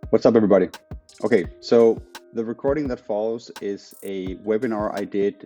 What's up, everybody? Okay, so the recording that follows is a webinar I did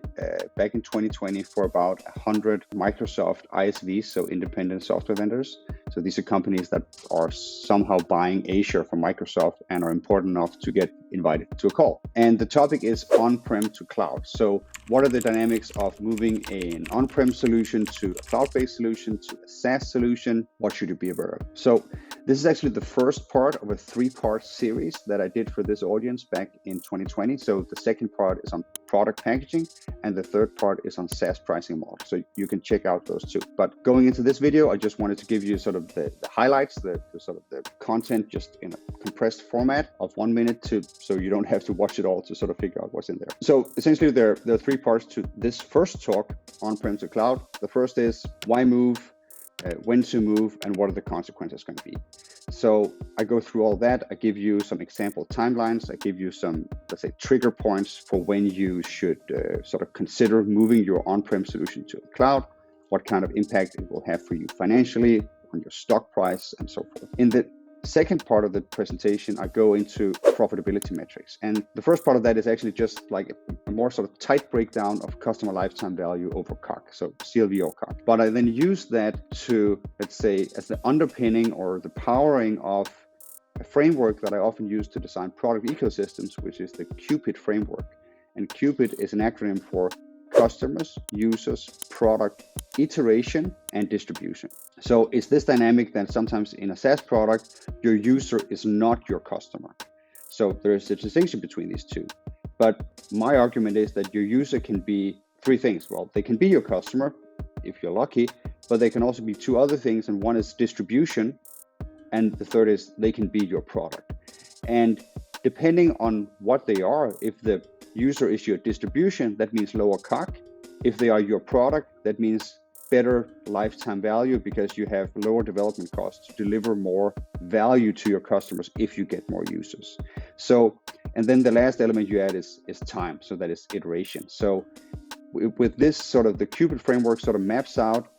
back in 2020 for about 100 Microsoft ISVs, so independent software vendors. So these are companies that are somehow buying a share from Microsoft and are important enough to get invited to a call. And the topic is on-prem to cloud. So what are the dynamics of moving an on-prem solution to a cloud-based solution to a SaaS solution? What should you be aware of? So this is actually the first part of a three-part series that I did for this audience back in 2020. So the second part is on product packaging, and the third part is on SaaS pricing model. So you can check out those two. But going into this video, I just wanted to give you sort of the highlights, the sort of the content just in a compressed format of 1 minute so you don't have to watch it all to sort of figure out what's in there. So essentially there are three parts to this first talk, on-prem to cloud. The first is why move, when to move, and what are the consequences going to be. So I go through all that. I give you some example timelines. I give you some, let's say, trigger points for when you should sort of consider moving your on-prem solution to the cloud, what kind of impact it will have for you financially, on your stock price, and so forth. In the second part of the presentation, I go into profitability metrics. And the first part of that is actually just like a more sort of tight breakdown of customer lifetime value over CAC, so CLV CAC. But I then use that to, let's say, as the underpinning or the powering of a framework that I often use to design product ecosystems, which is the Cupid framework. And Cupid is an acronym for customers, users, product, iteration, and distribution. So it's this dynamic that sometimes in a SaaS product, your user is not your customer. So there is a distinction between these two. But my argument is that your user can be three things. Well, they can be your customer, if you're lucky, but they can also be two other things. And one is distribution. And the third is they can be your product. And depending on what they are, if the user is your distribution, that means lower CAC. If they are your product, that means better lifetime value because you have lower development costs to deliver more value to your customers if you get more users. So, and then the last element you add is time. So that is iteration. So with this sort of the Cupid framework sort of maps out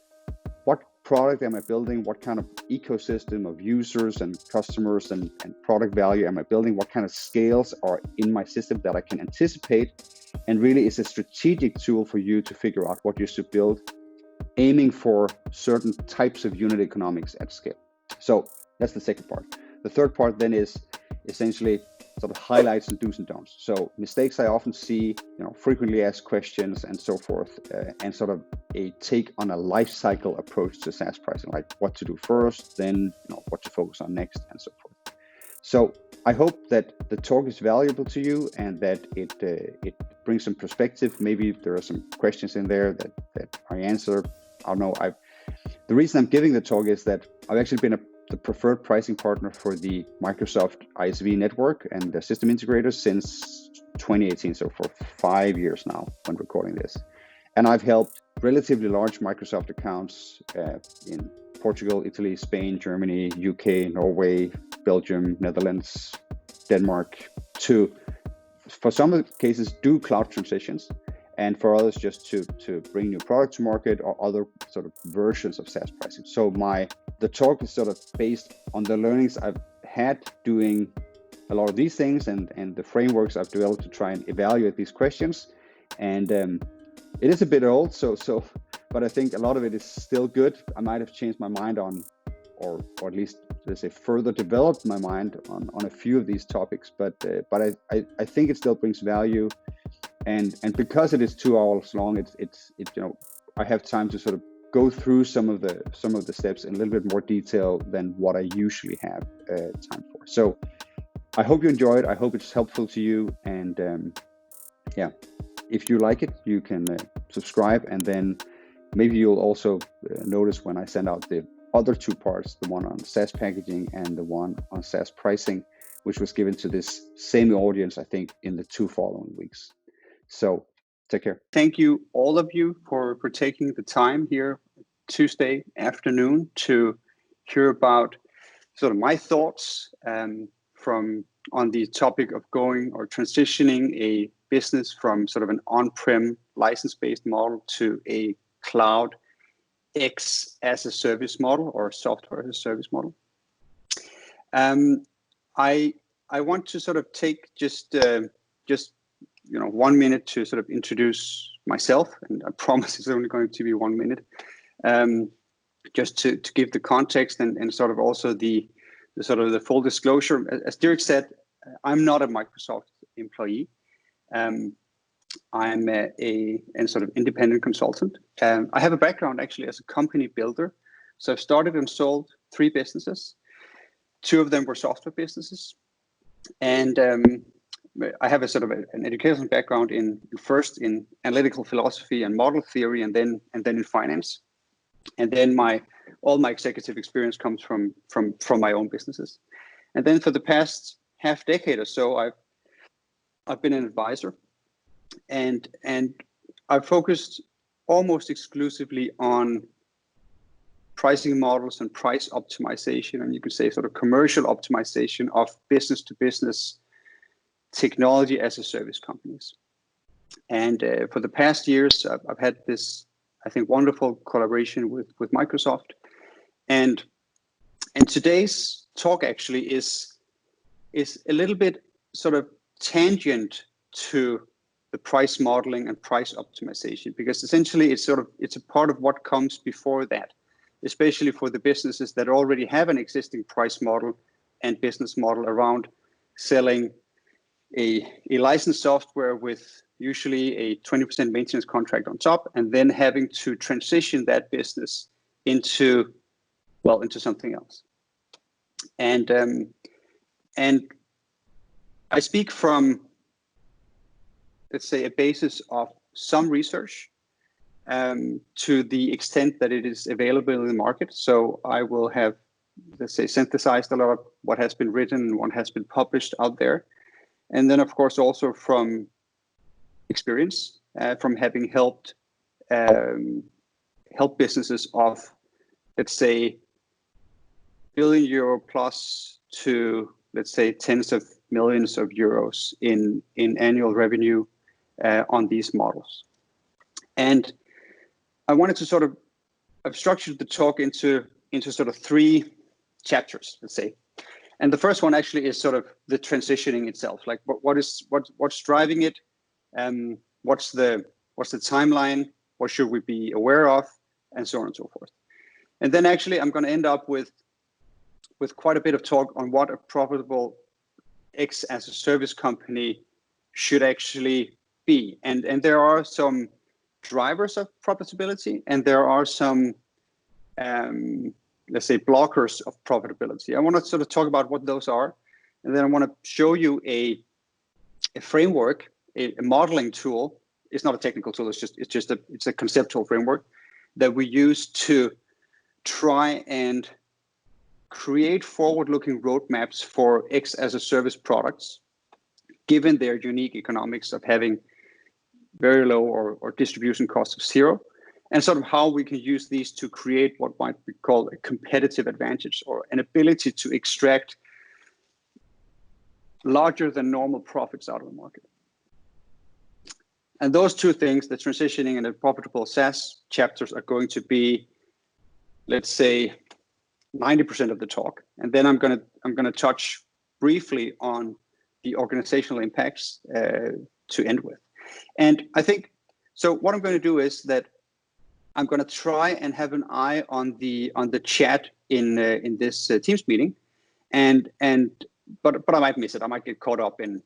what product am I building, what kind of ecosystem of users and customers and product value am I building, what kind of scales are in my system that I can anticipate, and really is a strategic tool for you to figure out what you should build, aiming for certain types of unit economics at scale. So that's the second part. The third part then is essentially sort of highlights and do's and don'ts. So mistakes I often see, frequently asked questions and so forth, and sort of a take on a life cycle approach to SaaS pricing, like what to do first, then what to focus on next, and so forth. So I hope that the talk is valuable to you and that it brings some perspective. Maybe there are some questions in there that I answer. I don't know. The reason I'm giving the talk is that I've actually been the preferred pricing partner for the Microsoft ISV network and the system integrators since 2018, so for 5 years now when recording this. And I've helped relatively large Microsoft accounts in Portugal, Italy, Spain, Germany, UK, Norway, Belgium, Netherlands, Denmark, to, for some cases, do cloud transitions, and for others just to bring new product to market or other sort of versions of SaaS pricing. So the talk is sort of based on the learnings I've had doing a lot of these things and the frameworks I've developed to try and evaluate these questions. And it is a bit old, but I think a lot of it is still good. I might have changed my mind on, or at least let's say further developed my mind on a few of these topics. But I think it still brings value, and because it is 2 hours long, it's I have time to sort of go through some of the steps in a little bit more detail than what I usually have time for. So I hope you enjoy it. I hope it's helpful to you. And if you like it, you can subscribe, and then maybe you'll also notice when I send out the other two parts, the one on SaaS packaging and the one on SaaS pricing, which was given to this same audience, I think, in the 2 following weeks. So take care. Thank you, all of you, for taking the time here Tuesday afternoon to hear about sort of my thoughts on the topic of going or transitioning a business from sort of an on-prem license-based model to a cloud X as a service model or software as a service model. I I want to sort of take just 1 minute to sort of introduce myself, and I promise it's only going to be 1 minute, just to give the context and sort of also the sort of the full disclosure. As Dirk said, I'm not a Microsoft employee. I'm a sort of independent consultant. I have a background actually as a company builder. So I've started and sold 3 businesses. 2 of them were software businesses. And I have a sort of an educational background first in analytical philosophy and model theory, and then in finance. And then all my executive experience comes from my own businesses. And then for the past half decade or so, I've been an advisor, and I've focused almost exclusively on pricing models and price optimization, and you could say sort of commercial optimization of business to business technology as a service companies. And for the past years, I've had this, I think, wonderful collaboration with Microsoft. And today's talk actually is a little bit sort of tangent to the price modeling and price optimization, because essentially it's a part of what comes before that, especially for the businesses that already have an existing price model and business model around selling a licensed software with usually a 20% maintenance contract on top, and then having to transition that business into something else. And I speak from, let's say, a basis of some research to the extent that it is available in the market. So I will have, let's say, synthesized a lot of what has been written and what has been published out there. And then, of course, also from experience, from having helped businesses of, let's say, €1 billion plus to, let's say, tens of millions of euros in annual revenue on these models. And I wanted to sort of, I've structured the talk into sort of 3 chapters, let's say. And the first one actually is sort of the transitioning itself, like what's driving it, what's the timeline, what should we be aware of, and so on and so forth. And then actually I'm going to end up with quite a bit of talk on what a profitable X as a service company should actually be. And there are some drivers of profitability, and there are some let's say blockers of profitability. I want to sort of talk about what those are, and then I want to show you a framework, a modeling tool. It's not a technical tool. It's a conceptual framework that we use to try and create forward-looking roadmaps for X as a service products, given their unique economics of having very low or distribution costs of 0, and sort of how we can use these to create what might be called a competitive advantage, or an ability to extract larger than normal profits out of the market. And those 2 things, the transitioning and the profitable SaaS chapters, are going to be, let's say, 90% of the talk. And then I'm gonna touch briefly on the organizational impacts to end with. And I think, so what I'm going to do is that I'm going to try and have an eye on the chat in this Teams meeting, but I might miss it. I might get caught up in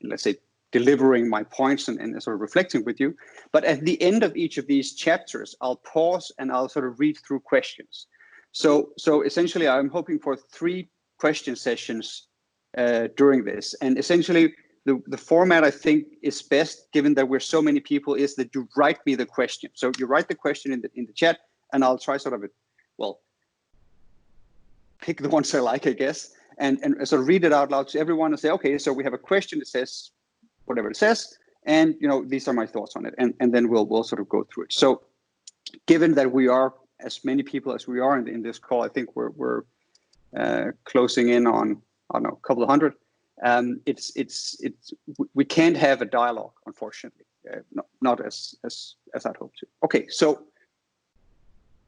let's say delivering my points and sort of reflecting with you. But at the end of each of these chapters, I'll pause and I'll sort of read through questions. So essentially, I'm hoping for 3 question sessions during this, and essentially. The format I think is best, given that we're so many people, is that you write me the question. So you write the question in the chat, and I'll try sort of pick the ones I like, I guess, and sort of read it out loud to everyone and say, okay, so we have a question that says whatever it says, and these are my thoughts on it, and then we'll sort of go through it. So given that we are as many people as we are in this call, I think we're closing in on, I don't know, a couple of hundred. We can't have a dialogue, unfortunately, not as I'd hoped to. Okay, so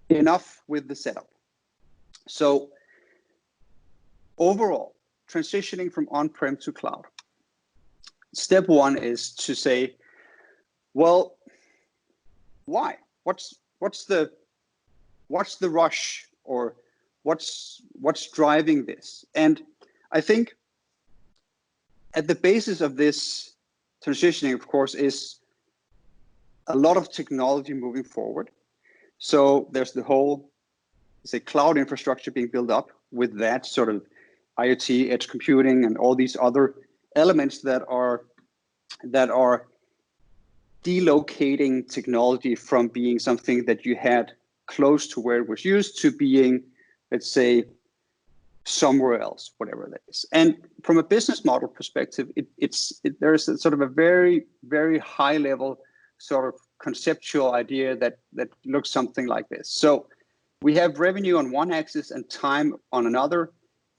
enough with the setup. So overall, transitioning from on-prem to cloud. Step one is to say, well, why? What's the rush, or what's driving this? And I think at the basis of this transitioning, of course, is a lot of technology moving forward. So there's the whole, say, cloud infrastructure being built up with that sort of IoT, edge computing, and all these other elements that are delocating technology from being something that you had close to where it was used to being, let's say, somewhere else, whatever that is. And from a business model perspective, there's a sort of a very, very high level sort of conceptual idea that looks something like this. So we have revenue on one axis and time on another,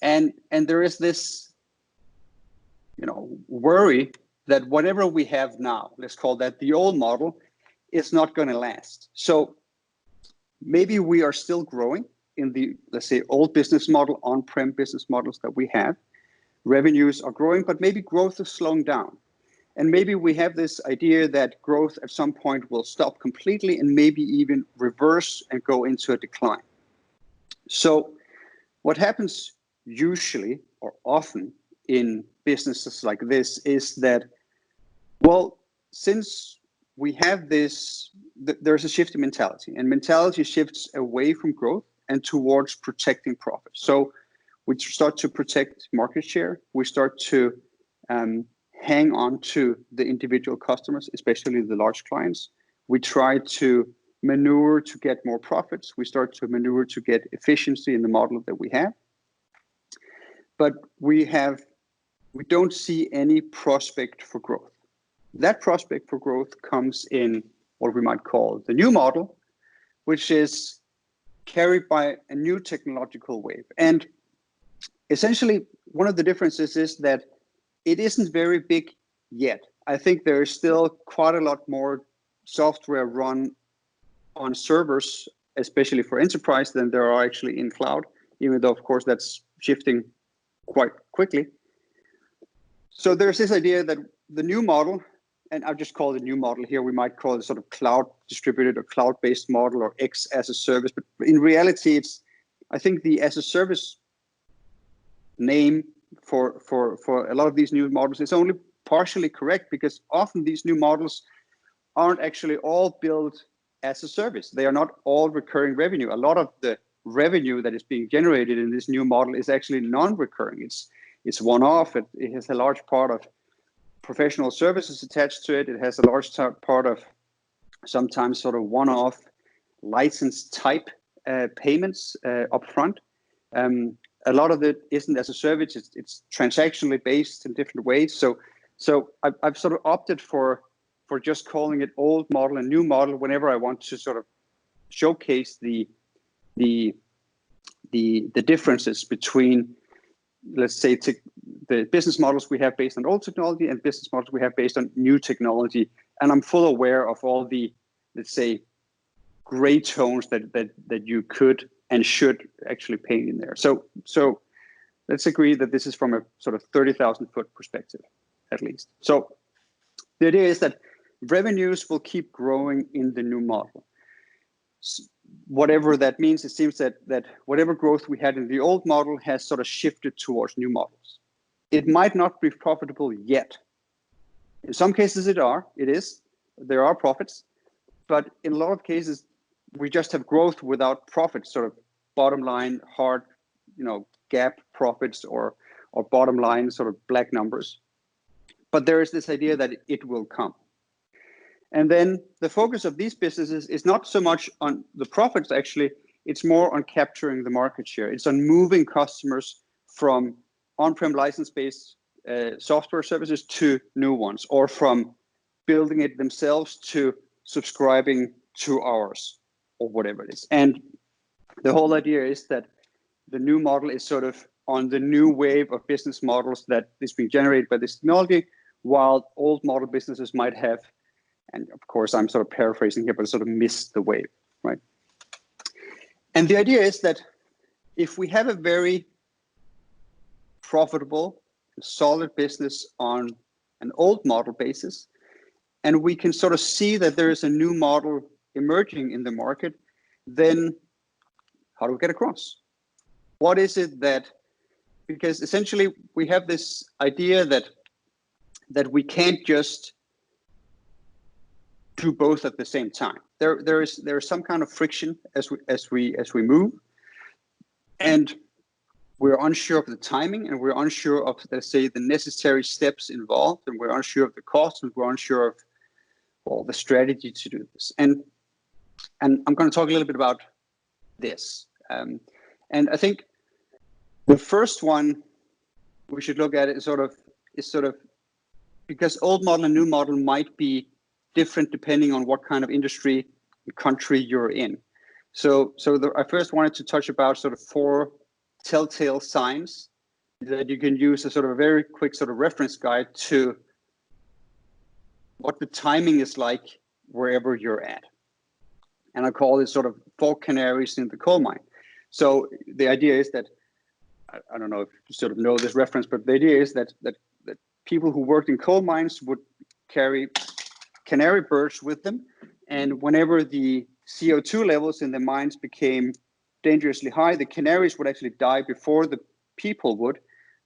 and there is this, worry that whatever we have now, let's call that the old model, is not going to last. So maybe we are still growing in the, let's say, old business model, on-prem business models that we have. Revenues are growing, but maybe growth is slowing down. And maybe we have this idea that growth at some point will stop completely and maybe even reverse and go into a decline. So what happens usually or often in businesses like this is that, well, since we have this, there's a shift in mentality, and mentality shifts away from growth and towards protecting profit. So we start to protect market share. We start to hang on to the individual customers, especially the large clients. We try to maneuver to get more profits. We start to maneuver to get efficiency in the model that we have. But we don't see any prospect for growth. That prospect for growth comes in what we might call the new model, which is carried by a new technological wave. And essentially, one of the differences is that it isn't very big yet. I think there is still quite a lot more software run on servers, especially for enterprise, than there are actually in cloud, even though, of course, that's shifting quite quickly. So there's this idea that the new model, and I'll just call it a new model here, we might call it sort of cloud distributed or cloud-based model or X as a service, but in reality, I think the as a service name for a lot of these new models is only partially correct, because often these new models aren't actually all built as a service. They are not all recurring revenue. A lot of the revenue that is being generated in this new model is actually non-recurring. It's one-off. It has a large part of professional services attached to it. It has a large part of sometimes sort of one-off license type payments upfront. A lot of it isn't as a service. It's transactionally based in different ways. So I've sort of opted for just calling it old model and new model whenever I want to sort of showcase the differences between, let's say, the business models we have based on old technology and business models we have based on new technology. And I'm full aware of all the, let's say, gray tones that you could and should actually paint in there. So let's agree that this is from a sort of 30,000 foot perspective, at least. So the idea is that revenues will keep growing in the new model. Whatever that means, it seems that whatever growth we had in the old model has sort of shifted towards new models. It might not be profitable yet. In some cases it is. There are profits, but in a lot of cases we just have growth without profits, sort of bottom line, hard, GAAP profits or bottom line sort of black numbers. But there is this idea that it will come. And then the focus of these businesses is not so much on the profits, actually, it's more on capturing the market share. It's on moving customers from on-prem license-based software services to new ones, or from building it themselves to subscribing to ours, or whatever it is. And the whole idea is that the new model is sort of on the new wave of business models that is being generated by this technology, while old model businesses might have, and of course I'm sort of paraphrasing here, but sort of missed the wave, right? And the idea is that if we have a very profitable, solid business on an old model basis, and we can sort of see that there is a new model emerging in the market, then how do we get across? What is it that, because essentially we have this idea that we can't just do both at the same time. There is some kind of friction as we move, and we're unsure of the timing, and we're unsure of, let's say, the necessary steps involved, and we're unsure of the cost, and we're unsure of the strategy to do this. And I'm going to talk a little bit about this. And I think the first one we should look at is sort of because old model and new model might be different depending on what kind of industry and country you're in. So I first wanted to touch about sort of 4 telltale signs that you can use as sort of a very quick sort of reference guide to what the timing is like wherever you're at. And I call it sort of 4 canaries in the coal mine. So the idea is that, I don't know if you sort of know this reference, but the idea is that people who worked in coal mines would carry canary birds with them. And whenever the CO2 levels in the mines became dangerously high, the canaries would actually die before the people would.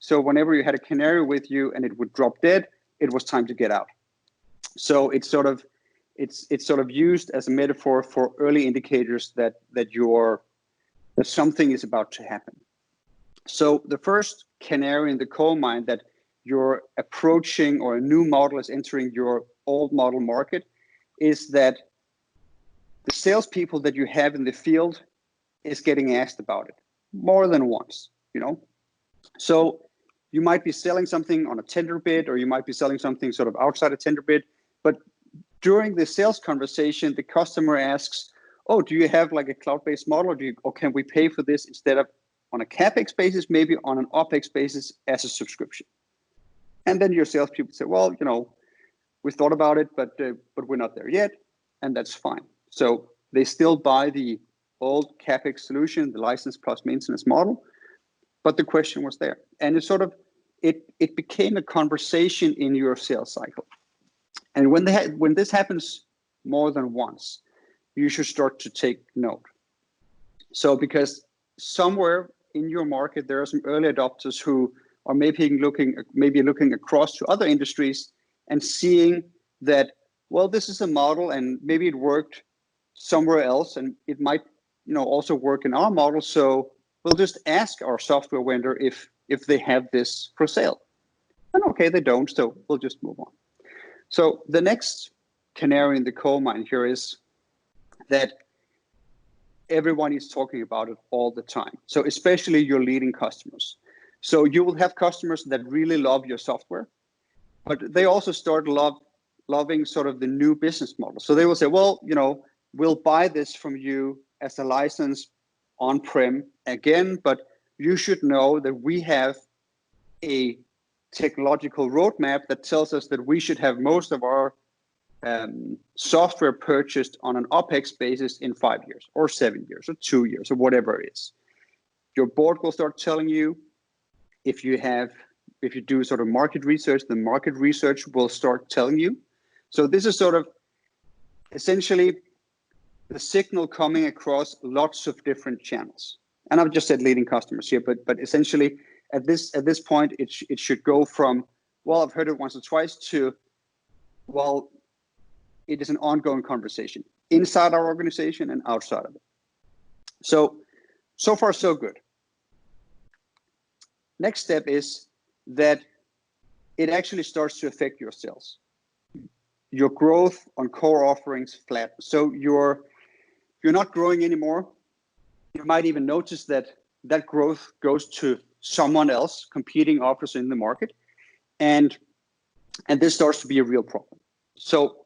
So whenever you had a canary with you and it would drop dead, it was time to get out. So it's sort of used as a metaphor for early indicators that something is about to happen. So the first canary in the coal mine that you're approaching, or a new model is entering your old model market, is that the salespeople that you have in the field is getting asked about it more than once, So you might be selling something on a tender bid, or you might be selling something sort of outside a tender bid, but during the sales conversation, the customer asks, "Oh, do you have like a cloud-based model, or can we pay for this instead of on a CapEx basis, maybe on an OpEx basis as a subscription?" And then your salespeople say, "Well, we thought about it, but we're not there yet," and that's fine. So they still buy the old CapEx solution, the license plus maintenance model, but the question was there, and it became a conversation in your sales cycle. And when this happens more than once, you should start to take note. So because somewhere in your market there are some early adopters who are maybe looking across to other industries and seeing that, well, this is a model and maybe it worked somewhere else and it might also work in our model. So we'll just ask our software vendor if they have this for sale. And okay, they don't, so we'll just move on. So the next canary in the coal mine here is that everyone is talking about it all the time. So especially your leading customers. So you will have customers that really love your software, but they also start loving sort of the new business model. So they will say, well, we'll buy this from you as a license on-prem again, but you should know that we have a technological roadmap that tells us that we should have most of our software purchased on an OpEx basis in 5 years or 7 years or 2 years or whatever it is. Your board will start telling you. If you do sort of market research, the market research will start telling you. So this is sort of essentially the signal coming across lots of different channels. And I've just said leading customers here, but essentially at this point, it should go from, well, I've heard it once or twice, to, well, it is an ongoing conversation inside our organization and outside of it. So far, so good. Next step is that it actually starts to affect your sales. Your growth on core offerings flat. So you're not growing anymore. You might even notice that growth goes to someone else, competing offers in the market, and this starts to be a real problem. So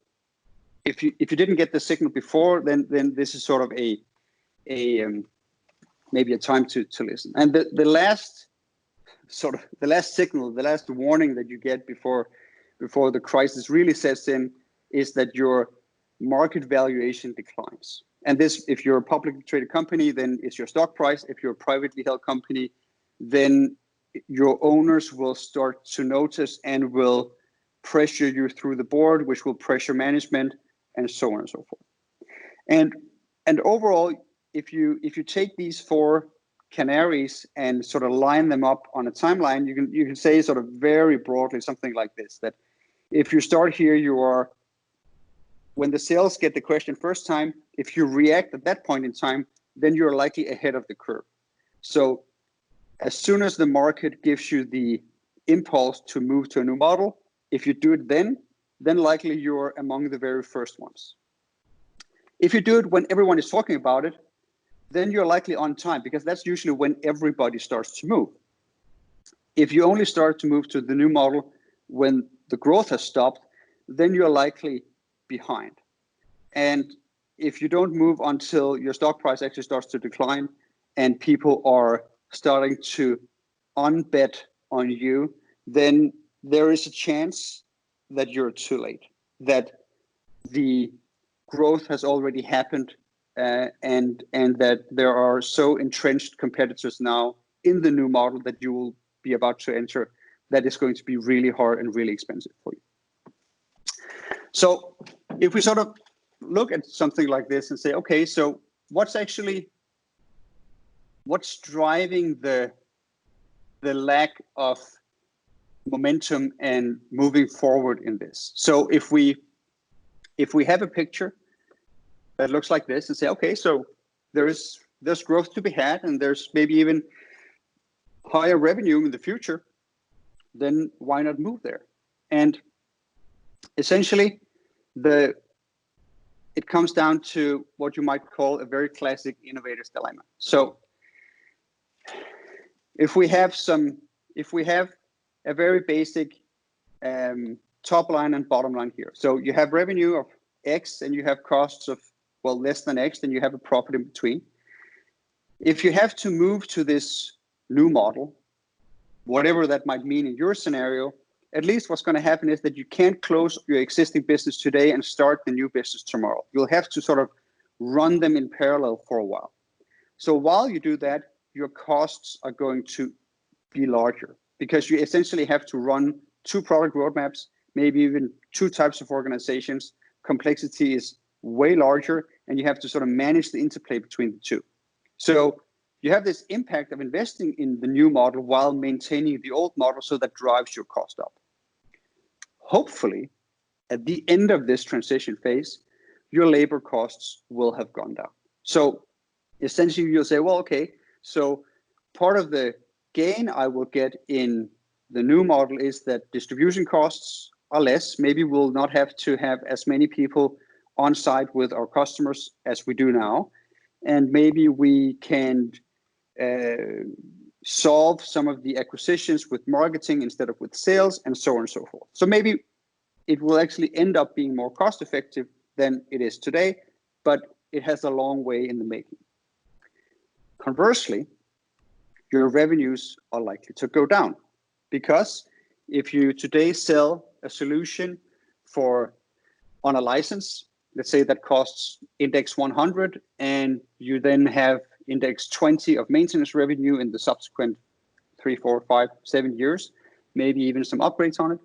if you didn't get the signal before, then this is sort of a maybe a time to listen. And the last signal, the last warning that you get before the crisis really sets in is that your market valuation declines. And this, if you're a publicly traded company, then it's your stock price. If you're a privately held company, then your owners will start to notice and will pressure you through the board, which will pressure management, and so on and so forth. And overall, if you take these four canaries and sort of line them up on a timeline, you can say sort of very broadly something like this: that if you start here, you are, when the sales get the question first time, if you react at that point in time, then you're likely ahead of the curve. So as soon as the market gives you the impulse to move to a new model, if you do it then likely you're among the very first ones. If you do it when everyone is talking about it, then you're likely on time, because that's usually when everybody starts to move. If you only start to move to the new model when the growth has stopped, then you're likely behind. And if you don't move until your stock price actually starts to decline and people are starting to unbet on you, then there is a chance that you're too late, that the growth has already happened, and that there are so entrenched competitors now in the new model that you will be about to enter that is going to be really hard and really expensive for you. So if we sort of look at something like this and say, okay, so what's driving the lack of momentum and moving forward in this? So if we have a picture that looks like this and say, okay, so there's growth to be had and there's maybe even higher revenue in the future, then why not move there? And essentially, it comes down to what you might call a very classic innovator's dilemma. So if we have a very basic top line and bottom line here. So you have revenue of X and you have costs of, well, less than X, then you have a profit in between. If you have to move to this new model, whatever that might mean in your scenario, at least what's going to happen is that you can't close your existing business today and start the new business tomorrow. You'll have to sort of run them in parallel for a while. So while you do that, your costs are going to be larger because you essentially have to run two product roadmaps, maybe even two types of organizations. Complexity is way larger, and you have to sort of manage the interplay between the two. So you have this impact of investing in the new model while maintaining the old model, so that drives your cost up. Hopefully, at the end of this transition phase, your labor costs will have gone down. So essentially, you'll say, well, okay, so part of the gain I will get in the new model is that distribution costs are less. Maybe we'll not have to have as many people on site with our customers as we do now. And maybe we can solve some of the acquisitions with marketing instead of with sales, and so on and so forth. So maybe it will actually end up being more cost effective than it is today, but it has a long way in the making. Conversely, your revenues are likely to go down, because if you today sell a solution on a license, let's say that costs index 100, and you then have index 20 of maintenance revenue in the subsequent 3, 4, 5, 7 years, maybe even some upgrades on it,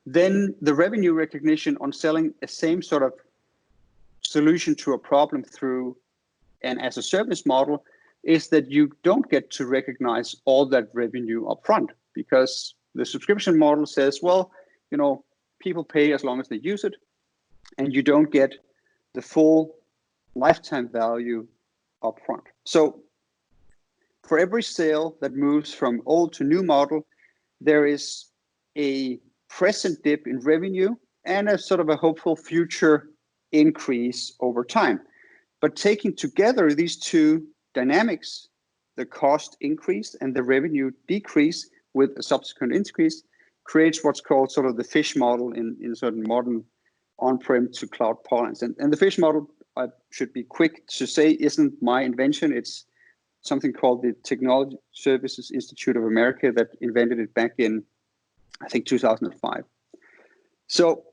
then the revenue recognition on selling a same sort of solution to a problem through an as a service model is that you don't get to recognize all that revenue upfront, because the subscription model says, well, people pay as long as they use it, and you don't get the full lifetime value upfront. So for every sale that moves from old to new model, there is a present dip in revenue and a sort of a hopeful future increase over time. But taking together these two dynamics, the cost increase and the revenue decrease with a subsequent increase, creates what's called sort of the fish model in certain modern on-prem to cloud parlance. And the fish model, I should be quick to say, isn't my invention. It's something called the Technology Services Institute of America that invented it back in, I think, 2005. So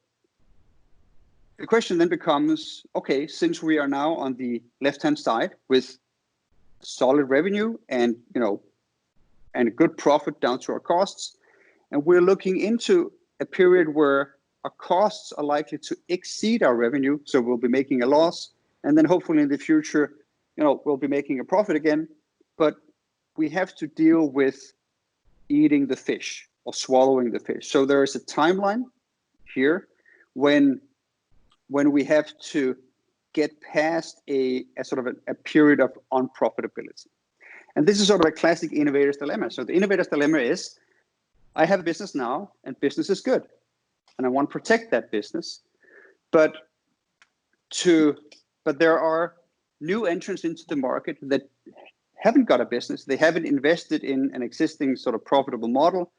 the question then becomes, okay, since we are now on the left-hand side with solid revenue and and a good profit down to our costs. And we're looking into a period where our costs are likely to exceed our revenue. So we'll be making a loss. And then hopefully in the future, we'll be making a profit again. But we have to deal with eating the fish or swallowing the fish. So there is a timeline here when we have to get past a sort of a period of unprofitability. And this is sort of a classic innovator's dilemma. So the innovator's dilemma is, I have a business now and business is good. And I want to protect that business. But there are new entrants into the market that haven't got a business. They haven't invested in an existing sort of profitable model.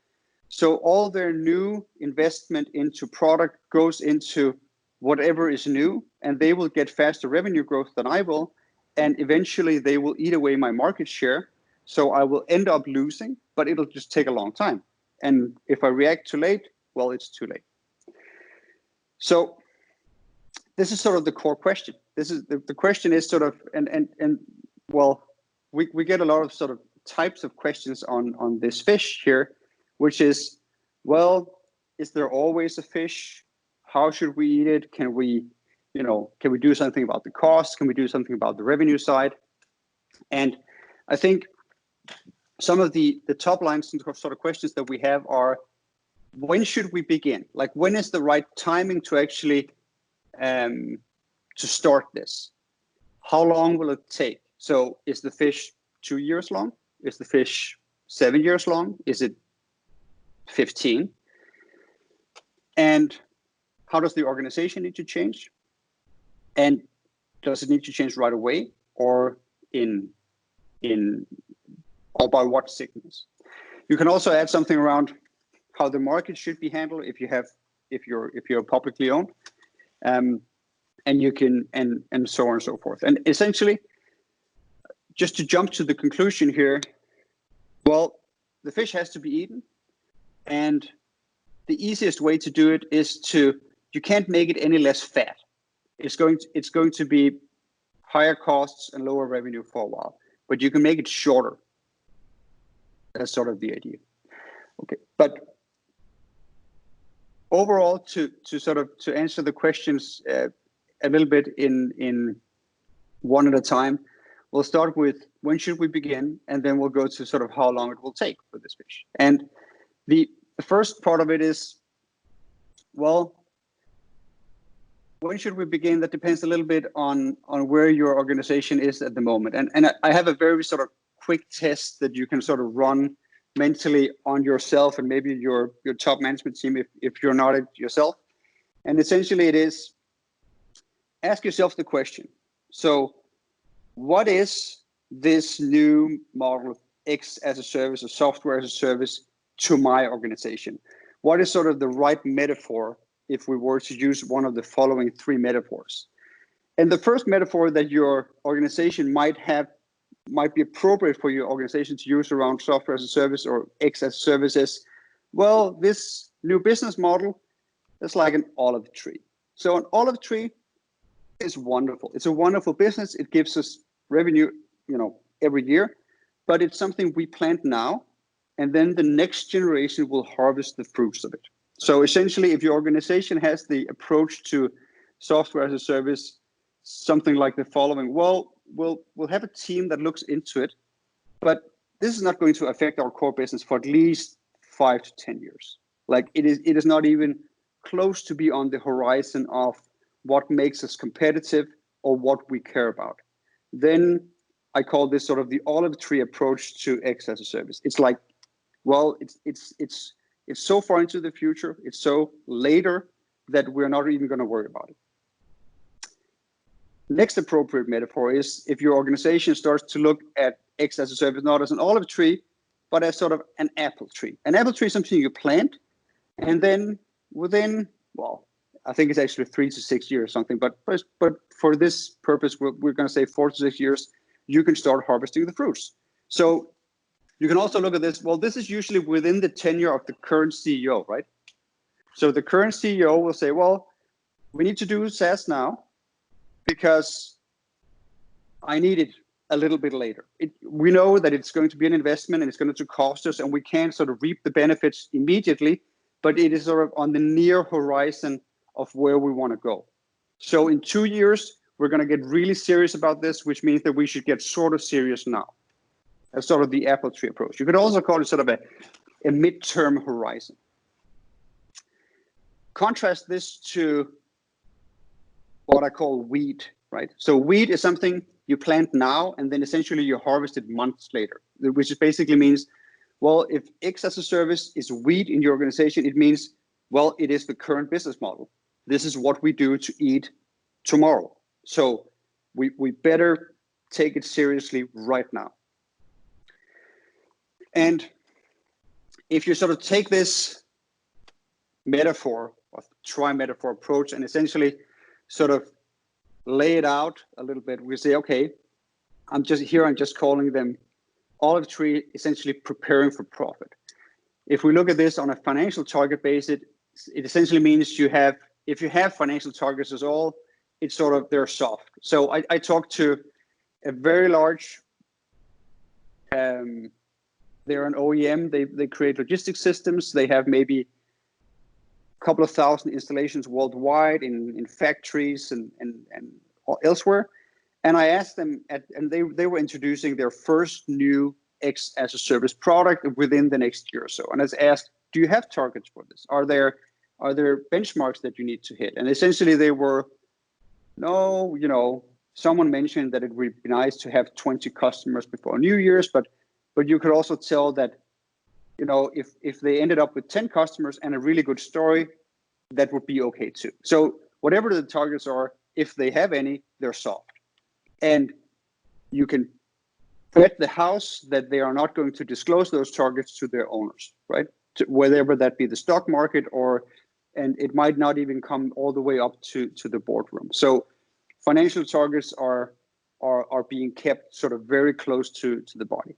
So all their new investment into product goes into whatever is new, and they will get faster revenue growth than I will. And eventually they will eat away my market share. So I will end up losing, but it'll just take a long time. And if I react too late, well, it's too late. So this is sort of the core question. This is the question is sort of, and well, we get a lot of sort of types of questions on this fish here, which is, well, is there always a fish? How should we eat it? Can we do something about the cost? Can we do something about the revenue side? And I think some of the top lines and sort of questions that we have are, when should we begin? Like, when is the right timing to actually to start this? How long will it take? So is the fish 2 years long? Is the fish 7 years long? Is it 15? And how does the organization need to change? And does it need to change right away, or or by what signals? You can also add something around how the market should be handled if you're publicly owned, and you can and so on and so forth. And essentially, just to jump to the conclusion here, well, the fish has to be eaten, and the easiest way to do it is you can't make it any less fat. It's going to be higher costs and lower revenue for a while, but you can make it shorter. That's sort of the idea. Okay, but overall, to answer the questions a little bit in one at a time, we'll start with when should we begin, and then we'll go to sort of how long it will take for this fish. And the first part of it is, well, when should we begin? That depends a little bit on where your organization is at the moment. And I have a very sort of quick test that you can sort of run mentally on yourself and maybe your top management team if you're not it yourself. And essentially it is, ask yourself the question. So what is this new model, X as a service or software as a service, to my organization? What is sort of the right metaphor if we were to use one of the following three metaphors? And the first metaphor that your organization might be appropriate for your organization to use around software as a service or X as a service is, well, this new business model is like an olive tree. So an olive tree is wonderful. It's a wonderful business. It gives us revenue, every year, but it's something we plant now, and then the next generation will harvest the fruits of it. So essentially, if your organization has the approach to software as a service, something like the following, well, we'll have a team that looks into it, but this is not going to affect our core business for at least 5 to 10 years. Like it is not even close to be on the horizon of what makes us competitive or what we care about. Then I call this sort of the olive tree approach to X as a service. It's like, well, it's so far into the future, it's so later that we're not even going to worry about it. Next appropriate metaphor is if your organization starts to look at X as a service not as an olive tree, but as sort of an apple tree. An apple tree is something you plant, and then within, well, I think it's actually 3 to 6 years or something, but for this purpose, we're going to say 4 to 6 years, you can start harvesting the fruits. So you can also look at this, well, this is usually within the tenure of the current CEO, right? So the current CEO will say, well, we need to do SaaS now because I need it a little bit later. We know that it's going to be an investment and it's going to cost us, and we can't sort of reap the benefits immediately, but it is sort of on the near horizon of where we want to go. So in 2 years, we're going to get really serious about this, which means that we should get sort of serious now. That's sort of the apple tree approach. You could also call it sort of a midterm horizon. Contrast this to what I call weed, right? So weed is something you plant now, and then essentially you harvest it months later, which basically means, well, if X as a service is weed in your organization, it means, well, it is the current business model. This is what we do to eat tomorrow. So we better take it seriously right now. And if you sort of take this metaphor, or tri-metaphor approach, and essentially sort of lay it out a little bit, we say, okay, I'm just calling them olive tree, essentially preparing for profit. If we look at this on a financial target basis, it essentially means if you have financial targets at all, it's sort of, they're soft. So I talked to a very large, they're an OEM, they create logistics systems. They have maybe a couple of thousand installations worldwide in factories and elsewhere. And I asked them, and they were introducing their first new X as a service product within the next year or so. And I asked, do you have targets for this? Are there benchmarks that you need to hit? And essentially they were, no, someone mentioned that it would be nice to have 20 customers before New Year's, but you could also tell that, if they ended up with 10 customers and a really good story, that would be okay too. So whatever the targets are, if they have any, they're soft. And you can bet the house that they are not going to disclose those targets to their owners, right? Whether that be the stock market and it might not even come all the way up to the boardroom. So financial targets are being kept sort of very close to the body.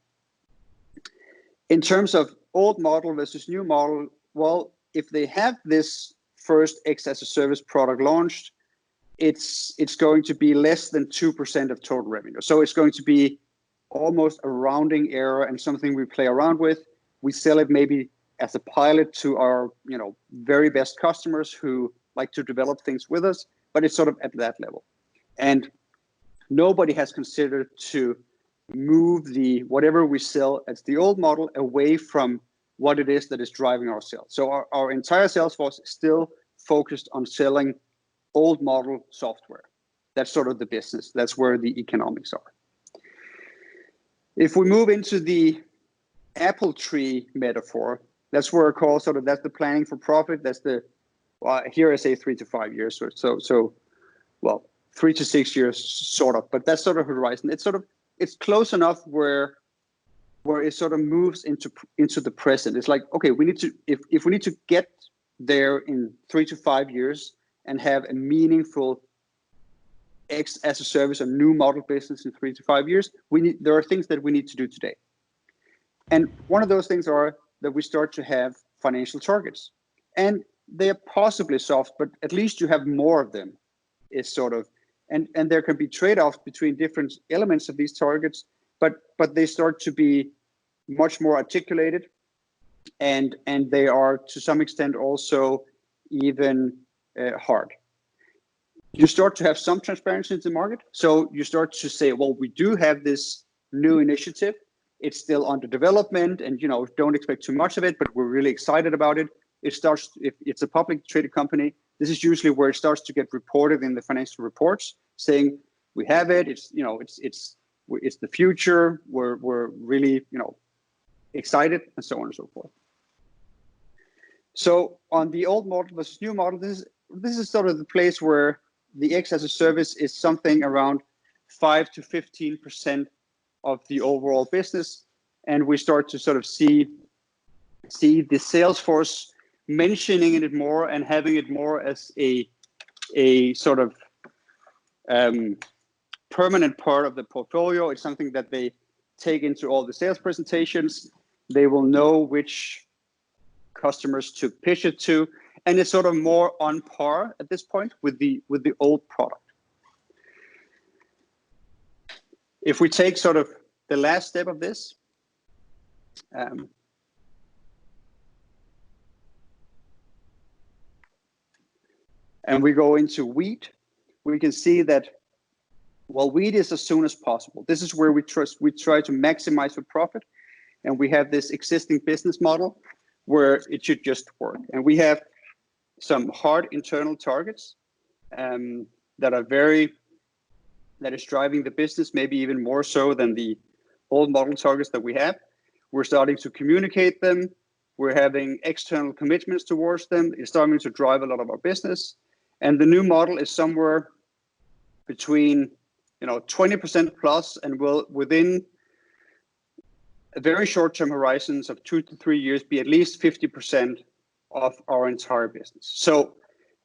In terms of old model versus new model, well, if they have this first X as a service product launched, it's going to be less than 2% of total revenue. So it's going to be almost a rounding error and something we play around with. We sell it maybe as a pilot to our very best customers who like to develop things with us, but it's sort of at that level. And nobody has considered to move whatever we sell as the old model away from what it is that is driving our sales. So our entire sales force is still focused on selling old model software. That's sort of the business. That's where the economics are. If we move into the apple tree metaphor, that's where I call that's the planning for profit. That's here I say 3 to 5 years. So 3 to 6 years sort of, but that's sort of horizon. It's close enough where it sort of moves into the present. It's like, okay, we need to, if we need to get there in 3 to 5 years and have a meaningful X as a service, a new model business in 3 to 5 years, there are things that we need to do today. And one of those things are that we start to have financial targets. And they are possibly soft, but at least you have more of them. Is sort of, and there can be trade-offs between different elements of these targets, but they start to be much more articulated, and they are to some extent also even hard. You start to have some transparency in the market, so you start to say, well, we do have this new initiative. It's still under development, and don't expect too much of it, but we're really excited about it. It starts, if it's a public traded company, this is usually where it starts to get reported in the financial reports, saying we have it. It's it's the future. We're really excited, and so on and so forth. So on the old model versus new model, this is sort of the place where the X as a service is something around 5 to 15% of the overall business, and we start to sort of see the sales force mentioning it more and having it more as a sort of permanent part of the portfolio. It's something that they take into all the sales presentations. They will know which customers to pitch it to, and it's sort of more on par at this point with the old product. if we take sort of the last step of this, and we go into wheat, we can see that, well, wheat is as soon as possible. This is where we try to maximize the profit, and we have this existing business model where it should just work. And we have some hard internal targets that is driving the business, maybe even more so than the old model targets that we have. We're starting to communicate them. We're having external commitments towards them. It's starting to drive a lot of our business. And the new model is somewhere between 20% plus, and will within a very short-term horizons of 2 to 3 years be at least 50% of our entire business. So,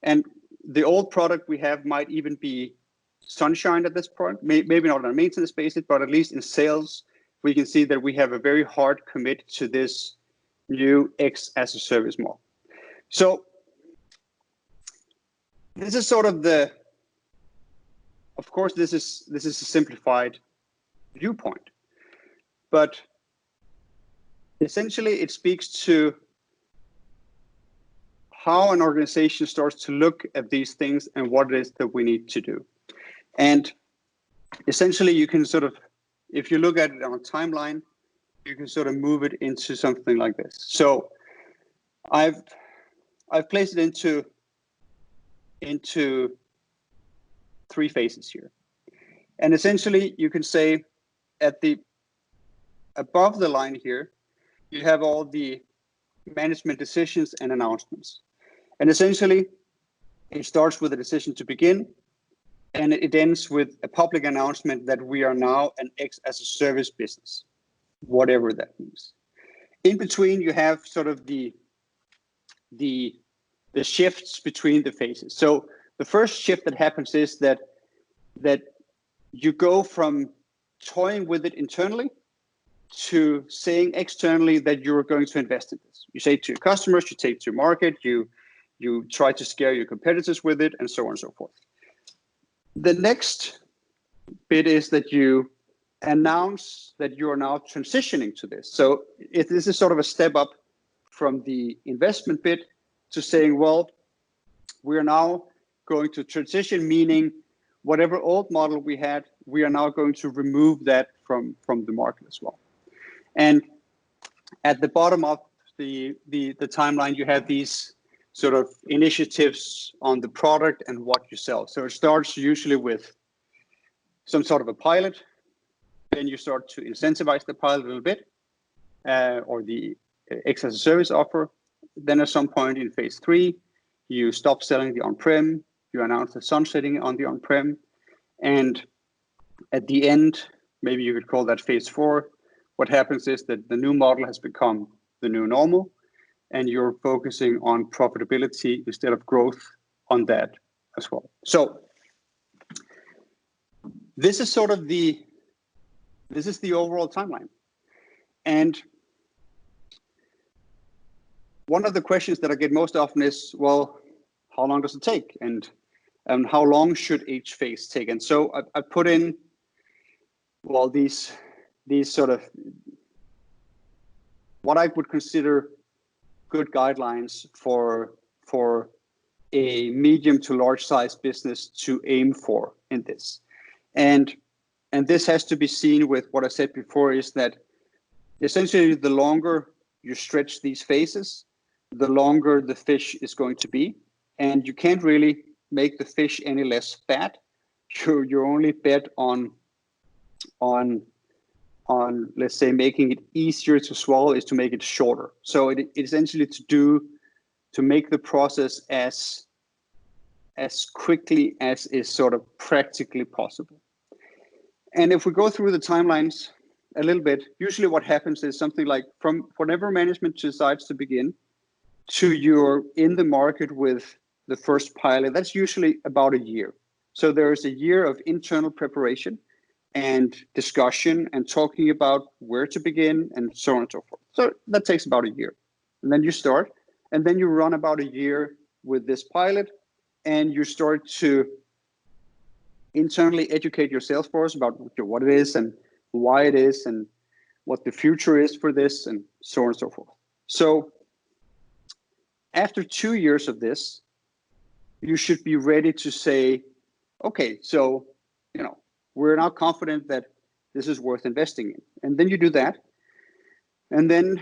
and the old product we have might even be sunshine at this point, maybe not on a maintenance basis, but at least in sales, we can see that we have a very hard commit to this new X as a service model. So this is sort of of course, this is a simplified viewpoint, but essentially it speaks to how an organization starts to look at these things and what it is that we need to do. And essentially you can sort of, if you look at it on a timeline, you can sort of move it into something like this. So I've placed it into 3 phases here. And essentially you can say above the line here, you have all the management decisions and announcements. And essentially it starts with a decision to begin, and it ends with a public announcement that we are now an X as a service business, whatever that means. In between, you have sort of the shifts between the phases. So the first shift that happens is that you go from toying with it internally to saying externally that you're going to invest in this. You say to your customers, you take to market, you try to scare your competitors with it, and so on and so forth. The next bit is that you announce that you are now transitioning to this. So this is sort of a step up from the investment bit to saying, well, we are now going to transition, meaning whatever old model we had, we are now going to remove that from the market as well. And at the bottom of the timeline, you have these sort of initiatives on the product and what you sell. So it starts usually with some sort of a pilot. Then you start to incentivize the pilot a little bit, or the X as a service offer. Then at some point in phase 3, you stop selling the on-prem, you announce the sunsetting on the on-prem. And at the end, maybe you could call that phase 4, what happens is that the new model has become the new normal, and you're focusing on profitability instead of growth on that as well. So this is sort of the overall timeline. And one of the questions that I get most often is, well, how long does it take? And how long should each phase take? And so I put in, well, these sort of what I would consider good guidelines for a medium to large size business to aim for in this. And this has to be seen with what I said before, is that essentially the longer you stretch these phases, the longer the fish is going to be. And you can't really make the fish any less fat. You're only bet on let's say making it easier to swallow is to make it shorter. So it essentially to make the process as quickly as is sort of practically possible. And if we go through the timelines a little bit, usually what happens is something like from whenever management decides to begin to you're in the market with the first pilot, that's usually about a year. So there's a year of internal preparation and discussion and talking about where to begin and so on and so forth. So that takes about a year. And then you start, and then you run about a year with this pilot, and you start to internally educate your sales force about what it is and why it is and what the future is for this and so on and so forth. So after 2 years of this, you should be ready to say, okay, so, we're now confident that this is worth investing in. And then you do that. And then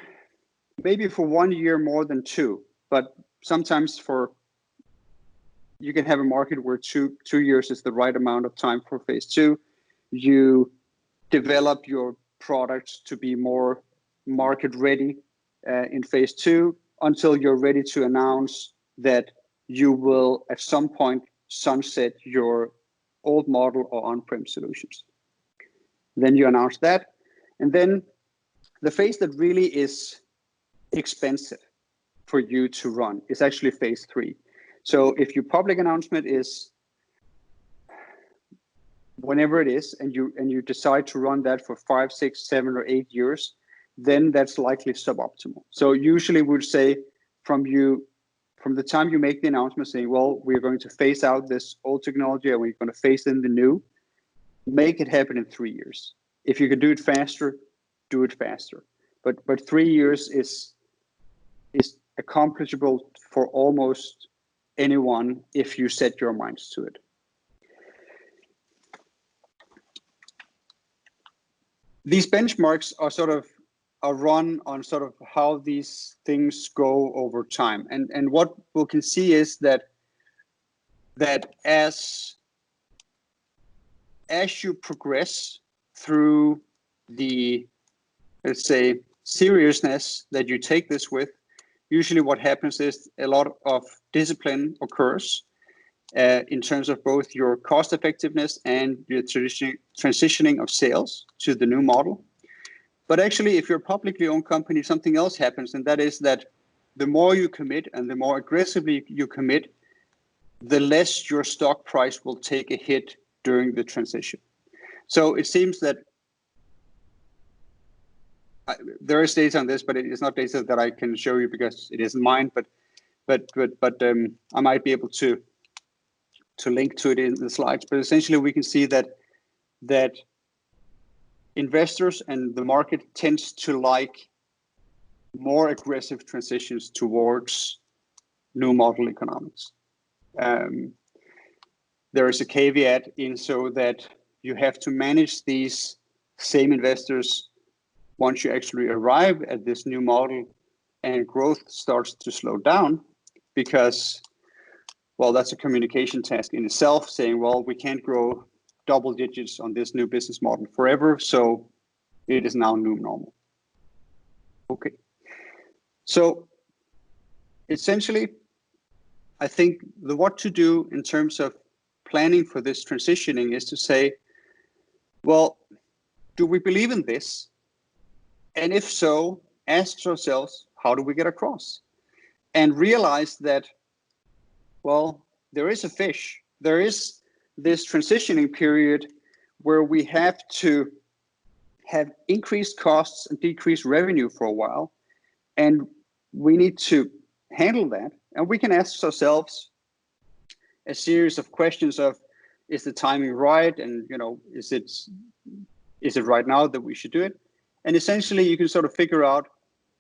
maybe for 1 year more than 2, but sometimes you can have a market where 2 years is the right amount of time for phase 2. You develop your products to be more market ready in phase 2 until you're ready to announce that you will at some point sunset your old model or on-prem solutions. Then you announce that. And then the phase that really is expensive for you to run is actually phase 3. So if your public announcement is whenever it is, and you decide to run that for 5, 6, 7, or 8 years, then that's likely suboptimal. So usually we'd say from the time you make the announcement saying, well, we're going to phase out this old technology and we're going to phase in the new, make it happen in 3 years. If you could do it faster, do it faster. But 3 years is accomplishable for almost anyone if you set your minds to it. These benchmarks are run on sort of how these things go over time. And what we can see is that as you progress through the, let's say, seriousness that you take this with, usually what happens is a lot of discipline occurs in terms of both your cost effectiveness and your transitioning of sales to the new model. But actually, if you're a publicly owned company, something else happens, and that is that the more you commit and the more aggressively you commit, the less your stock price will take a hit during the transition. So it seems that there is data on this, but it is not data that I can show you because it isn't mine. But I might be able to link to it in the slides. But essentially, we can see that investors and the market tends to like more aggressive transitions towards new model economics. There is a caveat in so that you have to manage these same investors once you actually arrive at this new model and growth starts to slow down, because, well, that's a communication task in itself, saying, well, we can't grow double digits on this new business model forever, so it is now new normal. Okay. So essentially, I think the what to do in terms of planning for this transitioning is to say, well, do we believe in this? And if so, ask ourselves, how do we get across? And realize that, well, there is a fish. There is this transitioning period where we have to have increased costs and decreased revenue for a while. And we need to handle that. And we can ask ourselves a series of questions of, is the timing right? And, is it right now that we should do it? And essentially, you can sort of figure out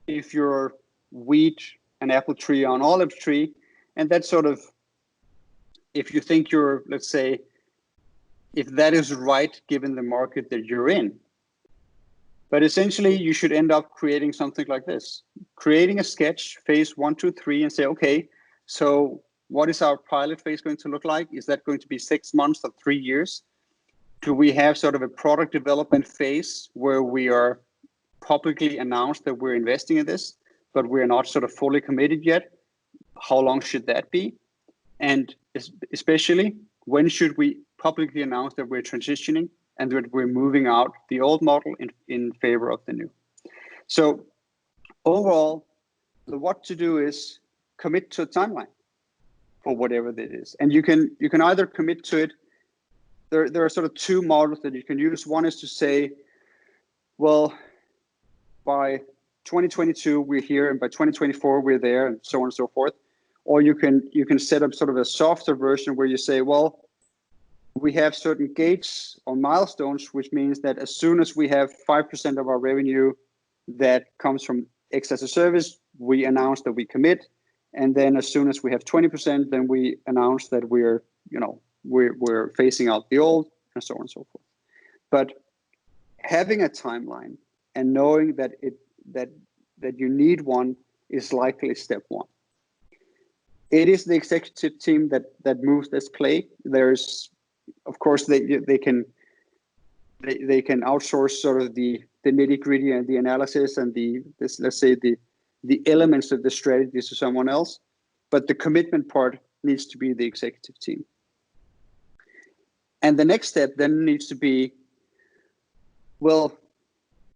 if you're wheat, an apple tree, or an olive tree. And that's sort of, if you think you're, let's say, if that is right, given the market that you're in. But essentially, you should end up creating something like this, creating a sketch, phase 1, 2, 3, and say, okay, so what is our pilot phase going to look like? Is that going to be 6 months or 3 years? Do we have sort of a product development phase where we are publicly announced that we're investing in this, but we're not sort of fully committed yet? How long should that be? And especially, when should we publicly announce that we're transitioning and that we're moving out the old model in favor of the new? So overall, the what to do is commit to a timeline for whatever that is. And you can either commit to it. There are sort of two models that you can use. One is to say, well, by 2022 we're here, and by 2024 we're there, and so on and so forth. Or you can set up sort of a softer version where you say, well, we have certain gates or milestones, which means that as soon as we have 5% of our revenue that comes from X as a service, we announce that we commit. And then as soon as we have 20%, then we announce that we're phasing out the old, and so on and so forth. But having a timeline and knowing that you need one is likely step one. It is the executive team that moves this play. There's, of course, they can outsource sort of the nitty gritty and the analysis and the elements of the strategy to someone else, but the commitment part needs to be the executive team. And the next step then needs to be, well,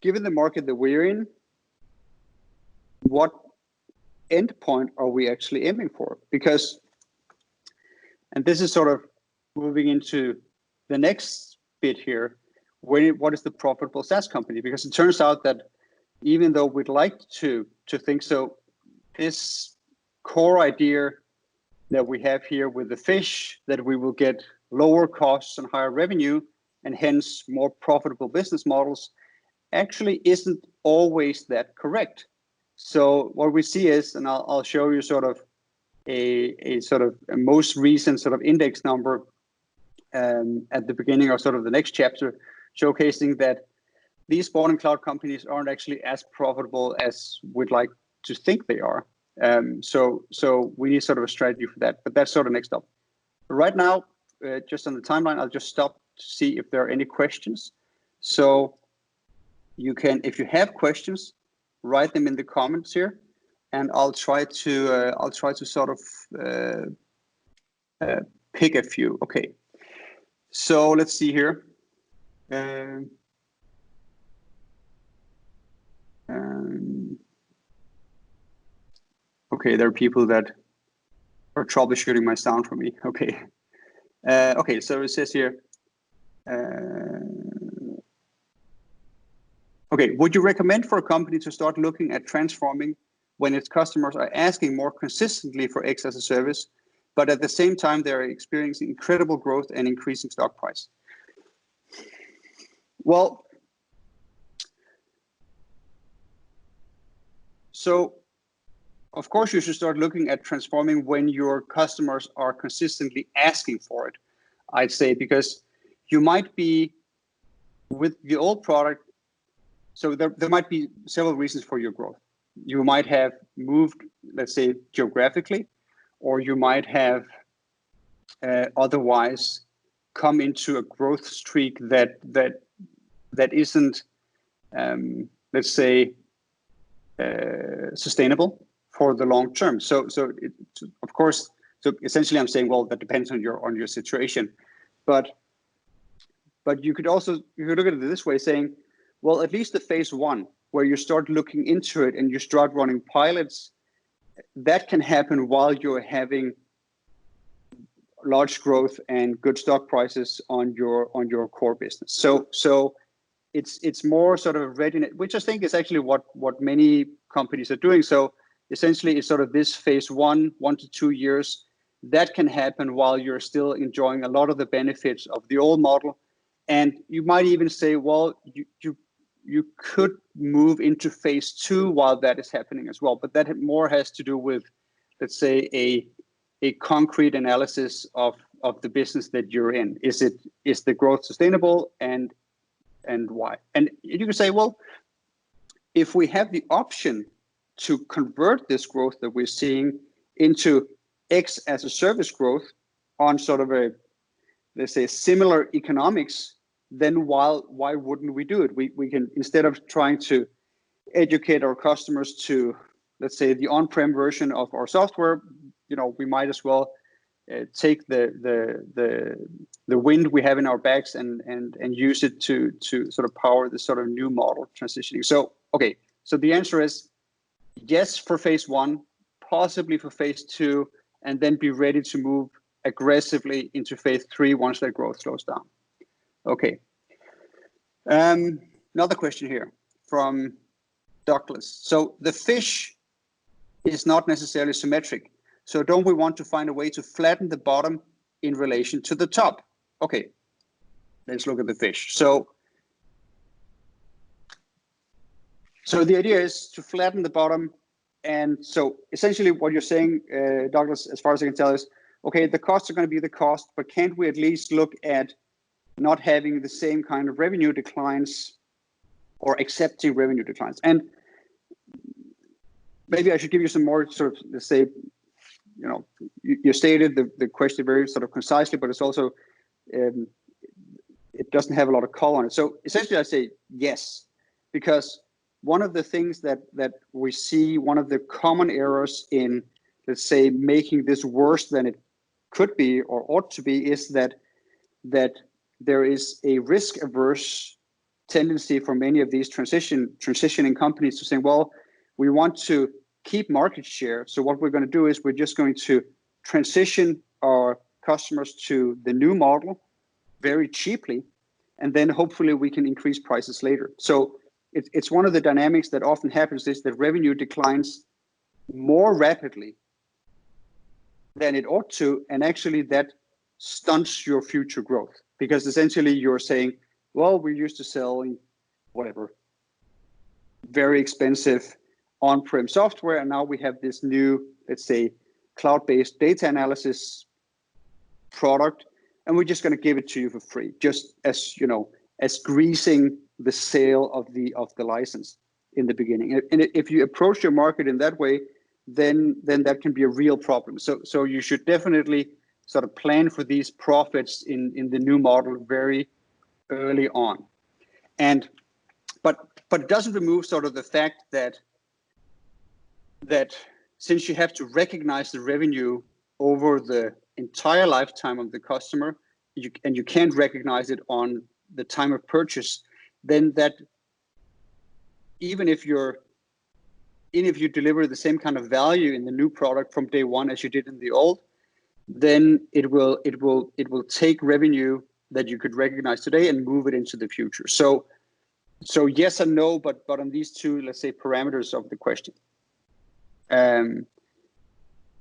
given the market that we're in, what endpoint are we actually aiming for? Because, and this is sort of moving into the next bit here, what is the profitable SaaS company? Because it turns out that even though we'd like to think so, this core idea that we have here with the fish, that we will get lower costs and higher revenue, and hence more profitable business models, actually isn't always that correct. So what we see is, and I'll show you sort of a most recent sort of index number at the beginning of sort of the next chapter, showcasing that these sport and cloud companies aren't actually as profitable as we'd like to think they are. So we need sort of a strategy for that, but that's sort of next up. Right now, just on the timeline, I'll just stop to see if there are any questions. So you can, if you have questions, write them in the comments here, and I'll try to sort of pick a few. Okay, so let's see here. Okay, there are people that are troubleshooting my sound for me. Okay. Okay, so it says here. Okay, would you recommend for a company to start looking at transforming when its customers are asking more consistently for X as a service, but at the same time they're experiencing incredible growth and increasing stock price? Well, so of course you should start looking at transforming when your customers are consistently asking for it, I'd say, because you might be with the old product. So there might be several reasons for your growth. You might have moved, let's say, geographically, or you might have otherwise come into a growth streak that isn't, let's say, sustainable for the long term. So of course, so essentially, I'm saying, well, that depends on your situation, but you could look at it this way, saying, well, at least the phase one, where you start looking into it and you start running pilots, that can happen while you're having large growth and good stock prices on your core business. So it's more sort of readiness, which I think is actually what many companies are doing. So essentially, it's sort of this phase 1 to 2 years that can happen while you're still enjoying a lot of the benefits of the old model. And you might even say, well, you could move into phase 2 while that is happening as well. But that more has to do with, let's say, a concrete analysis of the business that you're in. Is the growth sustainable, and why? And you can say, well, if we have the option to convert this growth that we're seeing into X as a service growth on sort of a, let's say, similar economics, then why wouldn't we do it? We can, instead of trying to educate our customers to, let's say, the on-prem version of our software, we might as well take the wind we have in our backs and use it to sort of power this sort of new model transitioning. So, okay, so the answer is yes for phase 1, possibly for phase 2, and then be ready to move aggressively into phase 3 once that growth slows down. Okay. Another question here from Douglas. So the fish is not necessarily symmetric. So don't we want to find a way to flatten the bottom in relation to the top? okay, let's look at the fish. So the idea is to flatten the bottom. And so essentially what you're saying, Douglas, as far as I can tell, is, okay, the costs are going to be the cost, but can't we at least look at not having the same kind of revenue declines or accepting revenue declines? And maybe I should give you some more sort of, let's say, you stated the question very sort of concisely, but it's also, it doesn't have a lot of color on it. So essentially I say yes, because one of the things that we see, one of the common errors in, let's say, making this worse than it could be or ought to be, is that there is a risk-averse tendency for many of these transitioning companies to saying, well, we want to keep market share. So what we're going to do is we're just going to transition our customers to the new model very cheaply, and then hopefully we can increase prices later. So it's one of the dynamics that often happens, is that revenue declines more rapidly than it ought to, and actually that stunts your future growth, because essentially you're saying, well, we're used to selling whatever, very expensive on-prem software, and now we have this new, let's say, cloud-based data analysis product, and we're just going to give it to you for free, just as, as greasing the sale of the license in the beginning. And if you approach your market in that way, then that can be a real problem. So you should definitely sort of plan for these profits in the new model very early on. And but it doesn't remove sort of the fact that since you have to recognize the revenue over the entire lifetime of the customer, and you can't recognize it on the time of purchase, then that even if you deliver the same kind of value in the new product from day one as you did in the old, then it will take revenue that you could recognize today and move it into the future. So yes and no, but on these two, let's say, parameters of the question.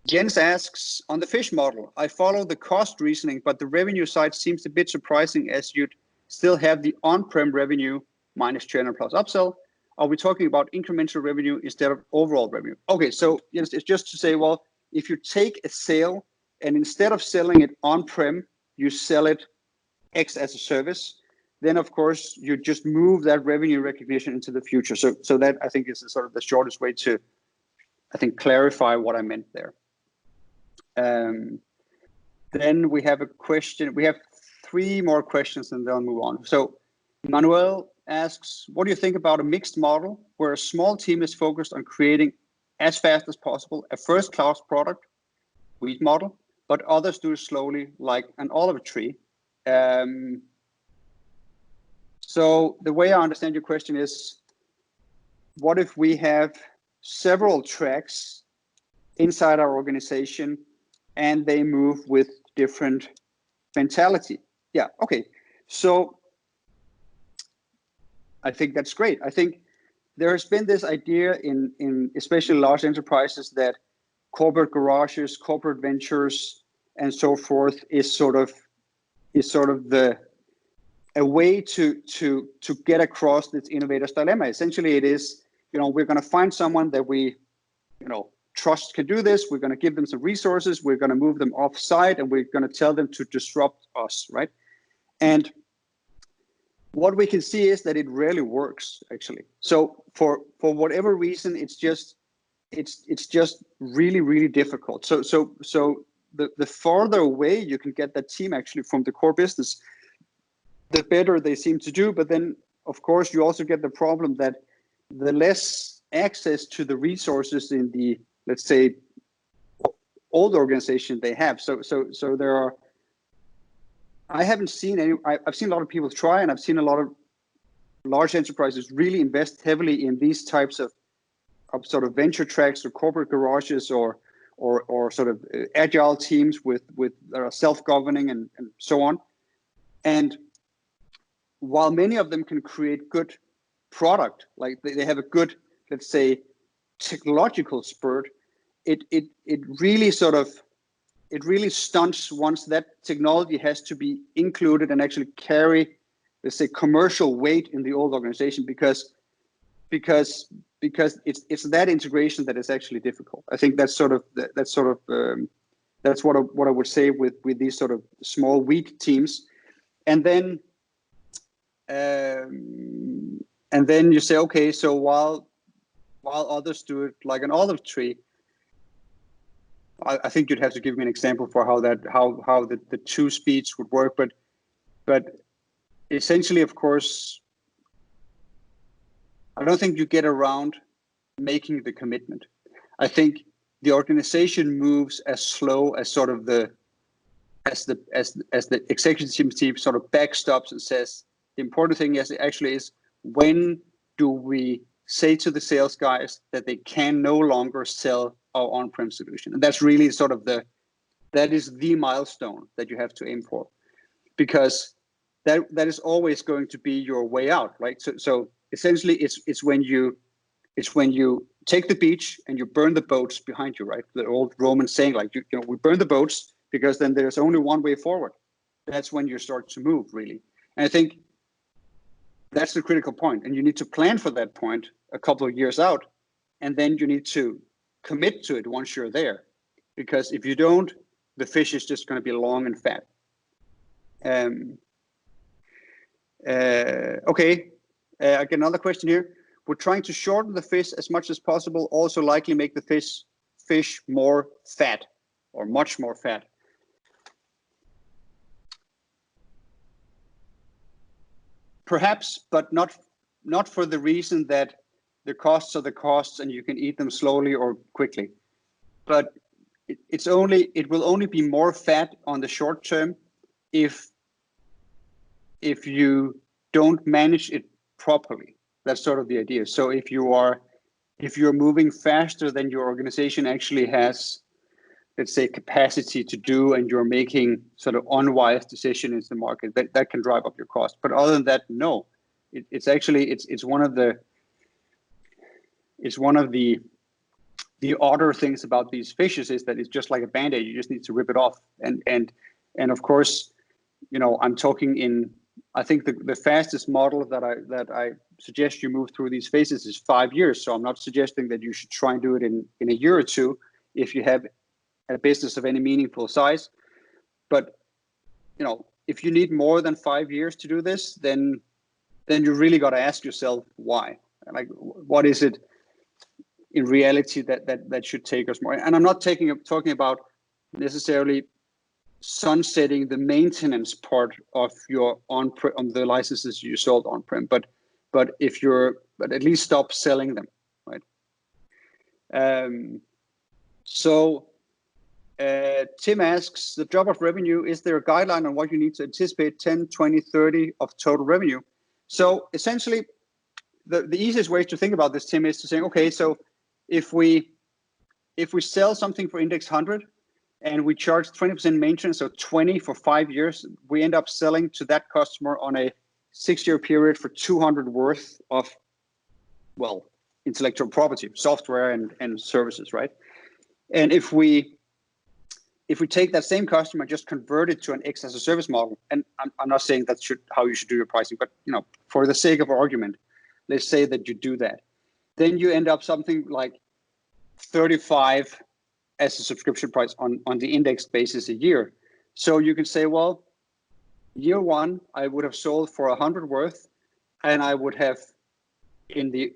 Jens asks, on the fish model, I follow the cost reasoning, but the revenue side seems a bit surprising, as you'd still have the on-prem revenue minus churn and plus upsell. Are we talking about incremental revenue instead of overall revenue? Okay, so it's just to say, well, if you take a sale and instead of selling it on-prem, you sell it X as a service, then of course you just move that revenue recognition into the future. So that, I think, is sort of the shortest way to, I think, clarify what I meant there. Then we have a question. We have 3 more questions and then I'll move on. So Manuel asks, what do you think about a mixed model where a small team is focused on creating as fast as possible a first-class product, wheat model, but others do it slowly like an olive tree? So the way I understand your question is, what if we have several tracks inside our organization and they move with different mentality? Yeah, okay. So I think that's great. I think there has been this idea in especially large enterprises that corporate garages, corporate ventures, and so forth is sort of a way to get across this innovator's dilemma. Essentially, it is, we're going to find someone that we, trust can do this. We're going to give them some resources. We're going to move them off site, and we're going to tell them to disrupt us, right? And what we can see is that it rarely works, actually. So for whatever reason, it's just really, really difficult. So the farther away you can get that team actually from the core business, the better they seem to do. But then, of course, you also get the problem that the less access to the resources in the, let's say, old organization they have. So there are, I haven't seen any, I've seen a lot of people try, and I've seen a lot of large enterprises really invest heavily in these types of sort of venture tracks or corporate garages or sort of agile teams with self-governing and so on. And while many of them can create good product, like they have a good, let's say, technological spurt, it really sort of it really stunts once that technology has to be included and actually carry, let's say, commercial weight in the old organization, because it's that integration that is actually difficult. I think that's what I would say with these sort of small weak teams, and then you say, okay, so while others do it like an olive tree, I think you'd have to give me an example for how the two speeds would work, but essentially, of course, I don't think you get around making the commitment. I think the organization moves as slow as sort of the executive team sort of backstops and says the important thing is when do we say to the sales guys that they can no longer sell our on-prem solution, and that's really sort of that is the milestone that you have to aim for, because that is always going to be your way out, right? So essentially, it's when you take the beach and you burn the boats behind you, right? The old Roman saying, like, you know, we burn the boats because then there's only one way forward. That's when you start to move, really. And I think that's the critical point. And you need to plan for that point a couple of years out, and then you need to commit to it once you're there. Because if you don't, the fish is just going to be long and fat. Okay, I get another question here. We're trying to shorten the fish as much as possible, also likely make the fish more fat, or much more fat. Perhaps, but not for the reason that the costs are the costs and you can eat them slowly or quickly. But it will only be more fat on the short term if you don't manage it properly. That's sort of the idea. So if you're moving faster than your organization actually has, let's say, capacity to do, and you're making sort of unwise decisions in the market, that can drive up your cost. But other than that, no. It's one of the odder things about these fishes is that it's just like a Band-Aid. You just need to rip it off. And of course, you know, I'm talking I think the fastest model that I suggest you move through these phases is 5 years. So I'm not suggesting that you should try and do it in a year or two if you have a business of any meaningful size. But, you know, if you need more than 5 years to do this, then you really got to ask yourself why. Like, what is it in reality that should take us more? And I'm not talking about necessarily sunsetting the maintenance part of your on-prem, on the licenses you sold on-prem, but at least stop selling them, right? Tim asks, the drop of revenue, is there a guideline on what you need to anticipate 10, 20, 30 of total revenue? So essentially, the easiest way to think about this, Tim, is to say, okay, so if we sell something for index 100 and we charge 20% maintenance, so 20 for 5 years, we end up selling to that customer on a 6-year period for 200 worth of, well, intellectual property, software and services, right? And if we take that same customer and just convert it to an X as a service model, and I'm not saying that's how you should do your pricing, but, you know, for the sake of argument, let's say that you do that, then you end up something like 35 as a subscription price on the indexed basis a year. So you can say, well, year one, I would have sold for 100 worth, and I would have in the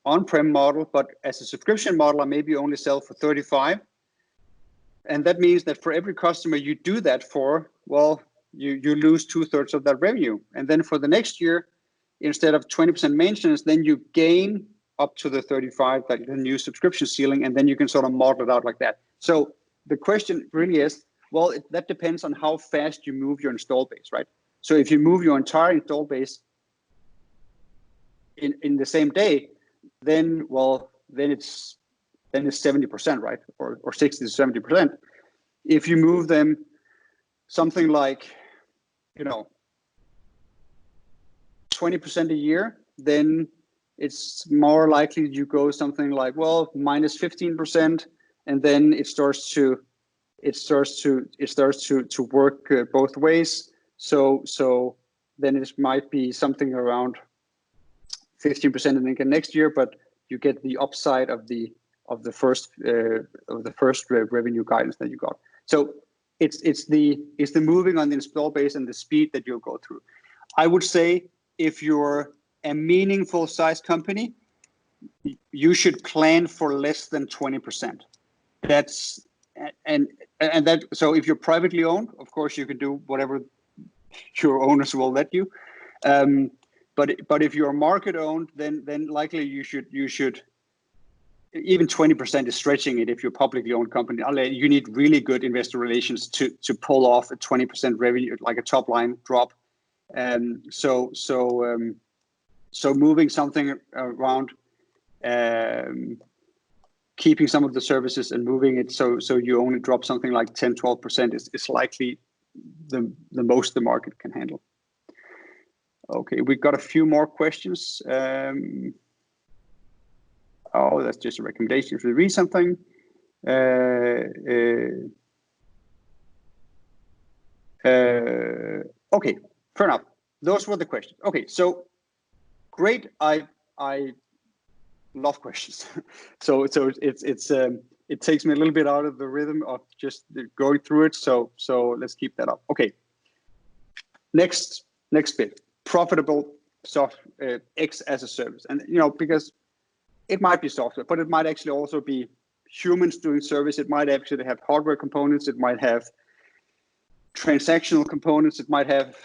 on-prem model, but as a subscription model, I maybe only sell for 35. And that means that for every customer you do that for, well, you lose 2/3 of that revenue. And then for the next year, instead of 20% maintenance, then you gain up to the 35, like the new subscription ceiling, and then you can sort of model it out like that. So the question really is, well, that depends on how fast you move your install base, right? So if you move your entire install base in the same day, then it's 70%, right? Or 60 to 70%. If you move them something like, you know, 20% a year, then it's more likely you go something like, well, minus 15%, and then it starts to it starts to work both ways. So then it might be something around 15% in income next year, but you get the upside of the first revenue guidance that you got. So it's the moving on the install base and the speed that you'll go through. I would say if you're a meaningful size company, you should plan for less than 20%. That's and that. So if you're privately owned, of course you can do whatever your owners will let you. But if you're market owned, then likely you should even 20% is stretching it if you're a publicly owned company. You need really good investor relations to pull off a 20% revenue, like a top line drop. So moving something around, keeping some of the services and moving it so you only drop something like 10-12% is likely the most the market can handle. Okay, we've got a few more questions. Oh, that's just a recommendation to read something. Okay, fair enough. Those were the questions. Okay, so great. I love questions. so it takes me a little bit out of the rhythm of just going through it. So let's keep that up. Okay. Next bit. Profitable software X as a service, and because it might be software, but it might actually also be humans doing service. It might actually have hardware components. It might have transactional components. It might have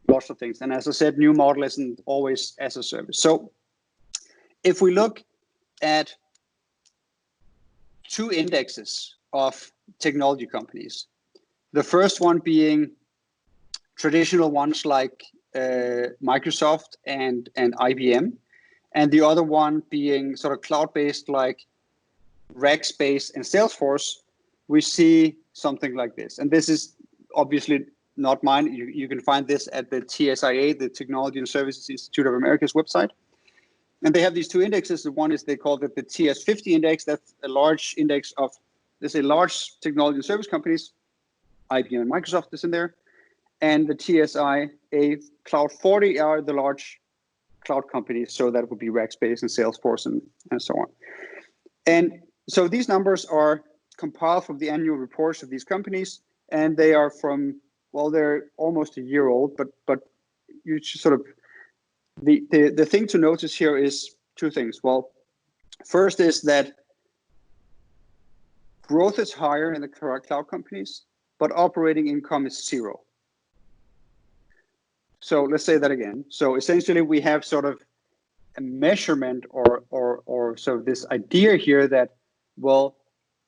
lots of things. And as I said, new model isn't always as a service. So if we look at two indexes of technology companies, the first one being traditional ones like Microsoft and IBM, and the other one being sort of cloud-based like Rackspace and Salesforce, we see something like this. And this is obviously not mine. You can find this at the TSIA, the Technology and Services Institute of America's website. And they have these two indexes. The one is, they call it the TS50 index. That's a large index of, let's say, large technology and service companies. IBM and Microsoft is in there. And the TSIA Cloud 40 are the large cloud companies. So that would be Rackspace and Salesforce and so on. And so these numbers are compiled from the annual reports of these companies. And they are from, well, they're almost a year old, but you should sort of, the thing to notice here is two things. Well, first is that growth is higher in the cloud companies, but operating income is zero. So let's say that again. So essentially we have sort of a measurement or sort of this idea here that, well,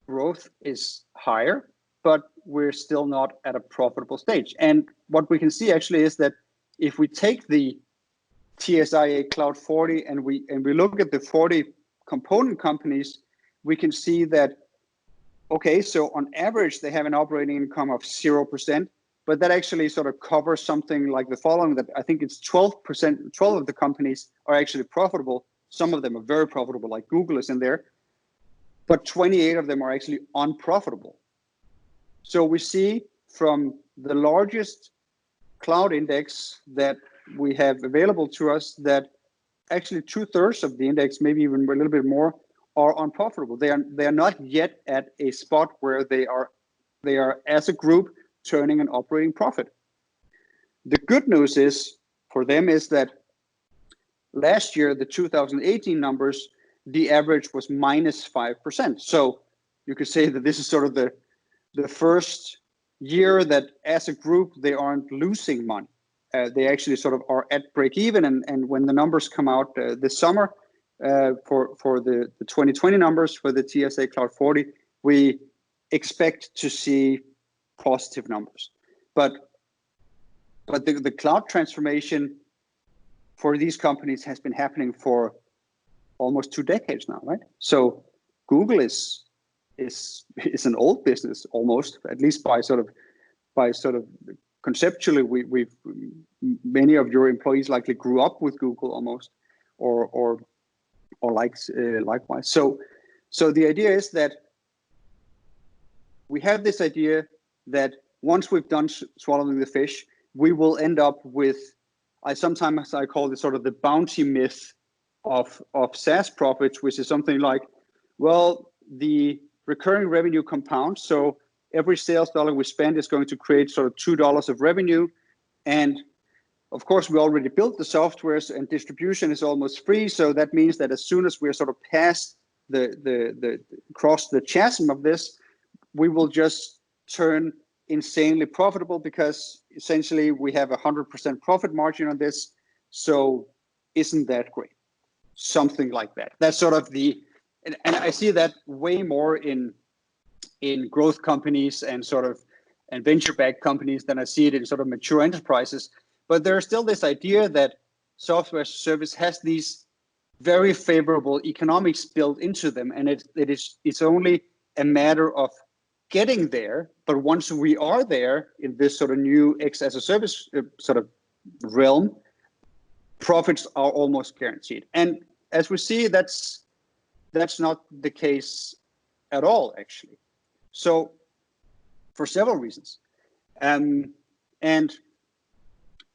growth is higher, but we're still not at a profitable stage. And what we can see actually is that if we take the TSIA Cloud 40 and we look at the 40 component companies, we can see that, okay, so on average, they have an operating income of 0%, but that actually sort of covers something like the following, that I think it's 12%, 12 of the companies are actually profitable. Some of them are very profitable, like Google is in there, but 28 of them are actually unprofitable. So we see from the largest cloud index that we have available to us that actually 2/3 of the index, maybe even a little bit more, are unprofitable. They are not yet at a spot where they are as a group turning an operating profit. The good news is for them is that last year, the 2018 numbers, the average was -5%. So you could say that this is sort of the first year that as a group, they aren't losing money. They actually sort of are at break even. And when the numbers come out this summer for the 2020 numbers for the TSIA Cloud 40, we expect to see positive numbers. But the cloud transformation for these companies has been happening for almost 2 decades now, right? So Google is an old business almost, at least by sort of conceptually, we've many of your employees likely grew up with Google almost, or likewise. So the idea is that we have this idea that once we've done swallowing the fish, we will end up with, sometimes I call it sort of the bounty myth of SaaS profits, which is something like, well, the recurring revenue compounds. So every sales dollar we spend is going to create sort of $2 of revenue. And of course, we already built the software and distribution is almost free. So that means that as soon as we're sort of past cross the chasm of this, we will just turn insanely profitable because essentially we have 100% profit margin on this. So isn't that great? Something like that. That's sort of and I see that way more in growth companies and venture-backed companies than I see it in sort of mature enterprises. But there's still this idea that software as a service has these very favorable economics built into them, and it's only a matter of getting there. But once we are there in this sort of new X as a service sort of realm, profits are almost guaranteed. And as we see, that's not the case at all, actually. So for several reasons, and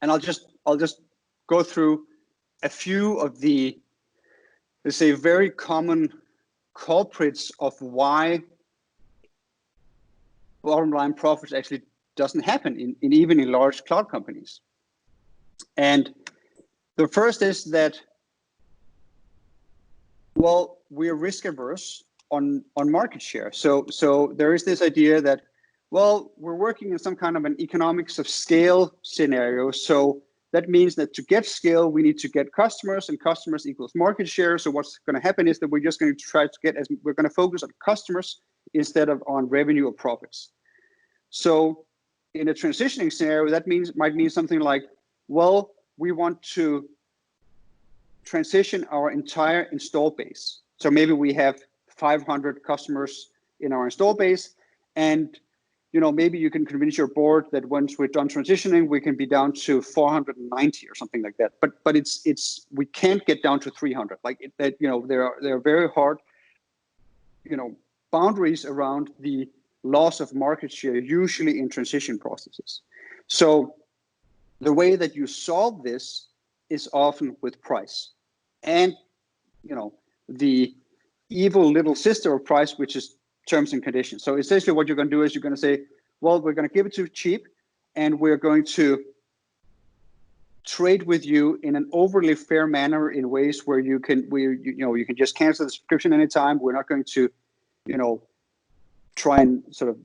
I'll just go through a few of the, let's say, very common culprits of why bottom line profits actually doesn't happen even in large cloud companies. And the first is that, well, we're risk averse on market share. So there is this idea that, well, we're working in some kind of an economics of scale scenario. So that means that to get scale, we need to get customers, and customers equals market share. So what's going to happen is that we're just going to try to we're going to focus on customers instead of on revenue or profits. So in a transitioning scenario, that might mean something like, well, we want to transition our entire install base. So maybe we have 500 customers in our install base, and maybe you can convince your board that once we're done transitioning, we can be down to 490 or something like that. But it's we can't get down to 300. There are very hard boundaries around the loss of market share, usually in transition processes. So the way that you solve this is often with price, and the evil little sister of price, which is terms and conditions. So essentially what you're going to do is you're going to say, well, we're going to give it to you cheap, and we're going to trade with you in an overly fair manner in ways where you can just cancel the subscription anytime. We're not going to try and sort of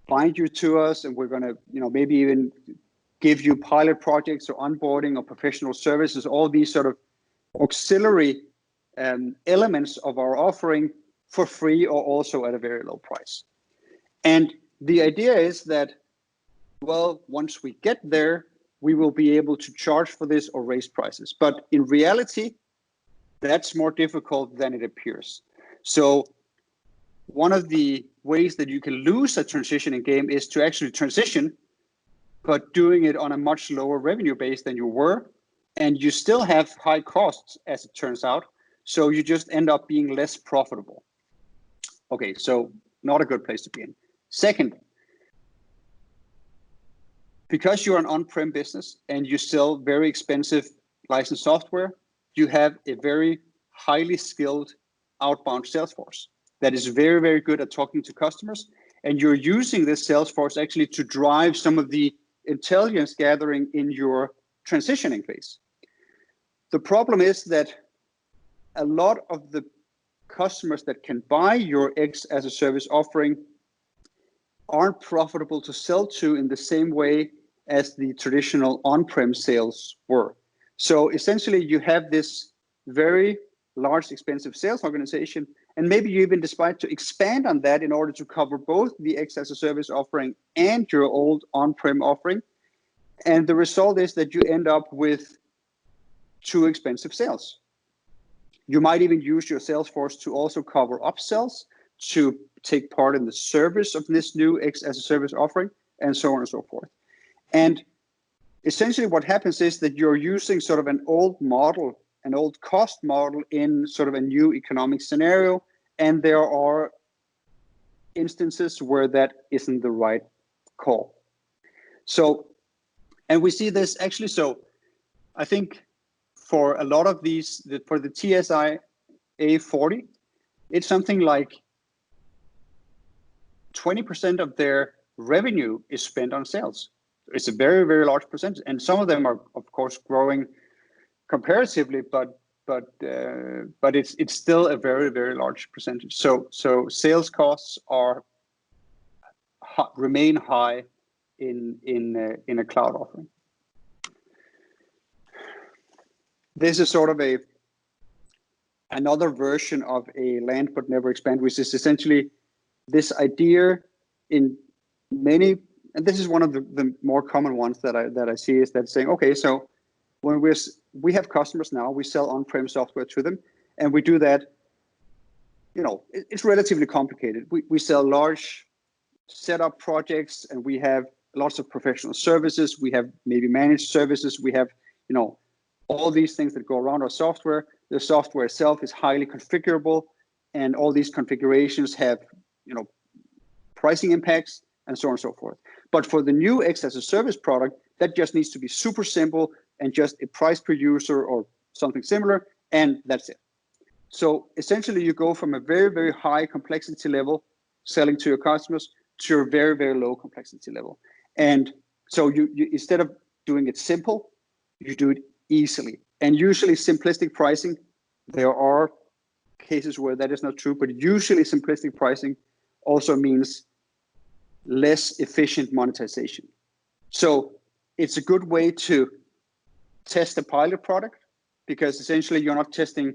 bind you to us, and we're going to maybe even give you pilot projects or onboarding or professional services, all these sort of auxiliary elements of our offering for free or also at a very low price. And the idea is that, well, once we get there, we will be able to charge for this or raise prices. But in reality, that's more difficult than it appears. So one of the ways that you can lose a transitioning game is to actually transition, but doing it on a much lower revenue base than you were. And you still have high costs, as it turns out. So you just end up being less profitable. Okay, so not a good place to be in. Second, because you're an on-prem business and you sell very expensive licensed software, you have a very highly skilled outbound sales force that is very, very good at talking to customers. And you're using this sales force actually to drive some of the intelligence gathering in your transitioning phase. The problem is that a lot of the customers that can buy your X as a service offering aren't profitable to sell to in the same way as the traditional on-prem sales were. So essentially you have this very large, expensive sales organization, and maybe you even decide to expand on that in order to cover both the X as a service offering and your old on-prem offering. And the result is that you end up with too expensive sales. You might even use your sales force to also cover upsells, to take part in the service of this new X as a service offering, and so on and so forth. And essentially what happens is that you're using sort of an old model, an old cost model in sort of a new economic scenario, and there are instances where that isn't the right call. So, and we see this actually, so I think for a lot of these, for the TSI A40, it's something like 20% of their revenue is spent on sales. It's a very, very large percentage. And some of them are, of course, growing comparatively, but it's still a very, very large percentage. So sales costs are remain high in a cloud offering. This is sort of another version of a land but never expand, which is essentially this idea in many, and this is one of the more common ones that I see, is that saying, okay, so when we have customers now, we sell on-prem software to them, and we do that, it's relatively complicated. We sell large setup projects, and we have lots of professional services. We have maybe managed services. We have, all these things that go around our software. The software itself is highly configurable, and all these configurations have, pricing impacts and so on and so forth. But for the new X as a service product, that just needs to be super simple and just a price per user or something similar, and that's it. So essentially, you go from a very, very high complexity level selling to your customers to a very, very low complexity level. And so you instead of doing it simple, you do it easily. And usually simplistic pricing, there are cases where that is not true, but usually simplistic pricing also means less efficient monetization. So it's a good way to test a pilot product, because essentially you're not testing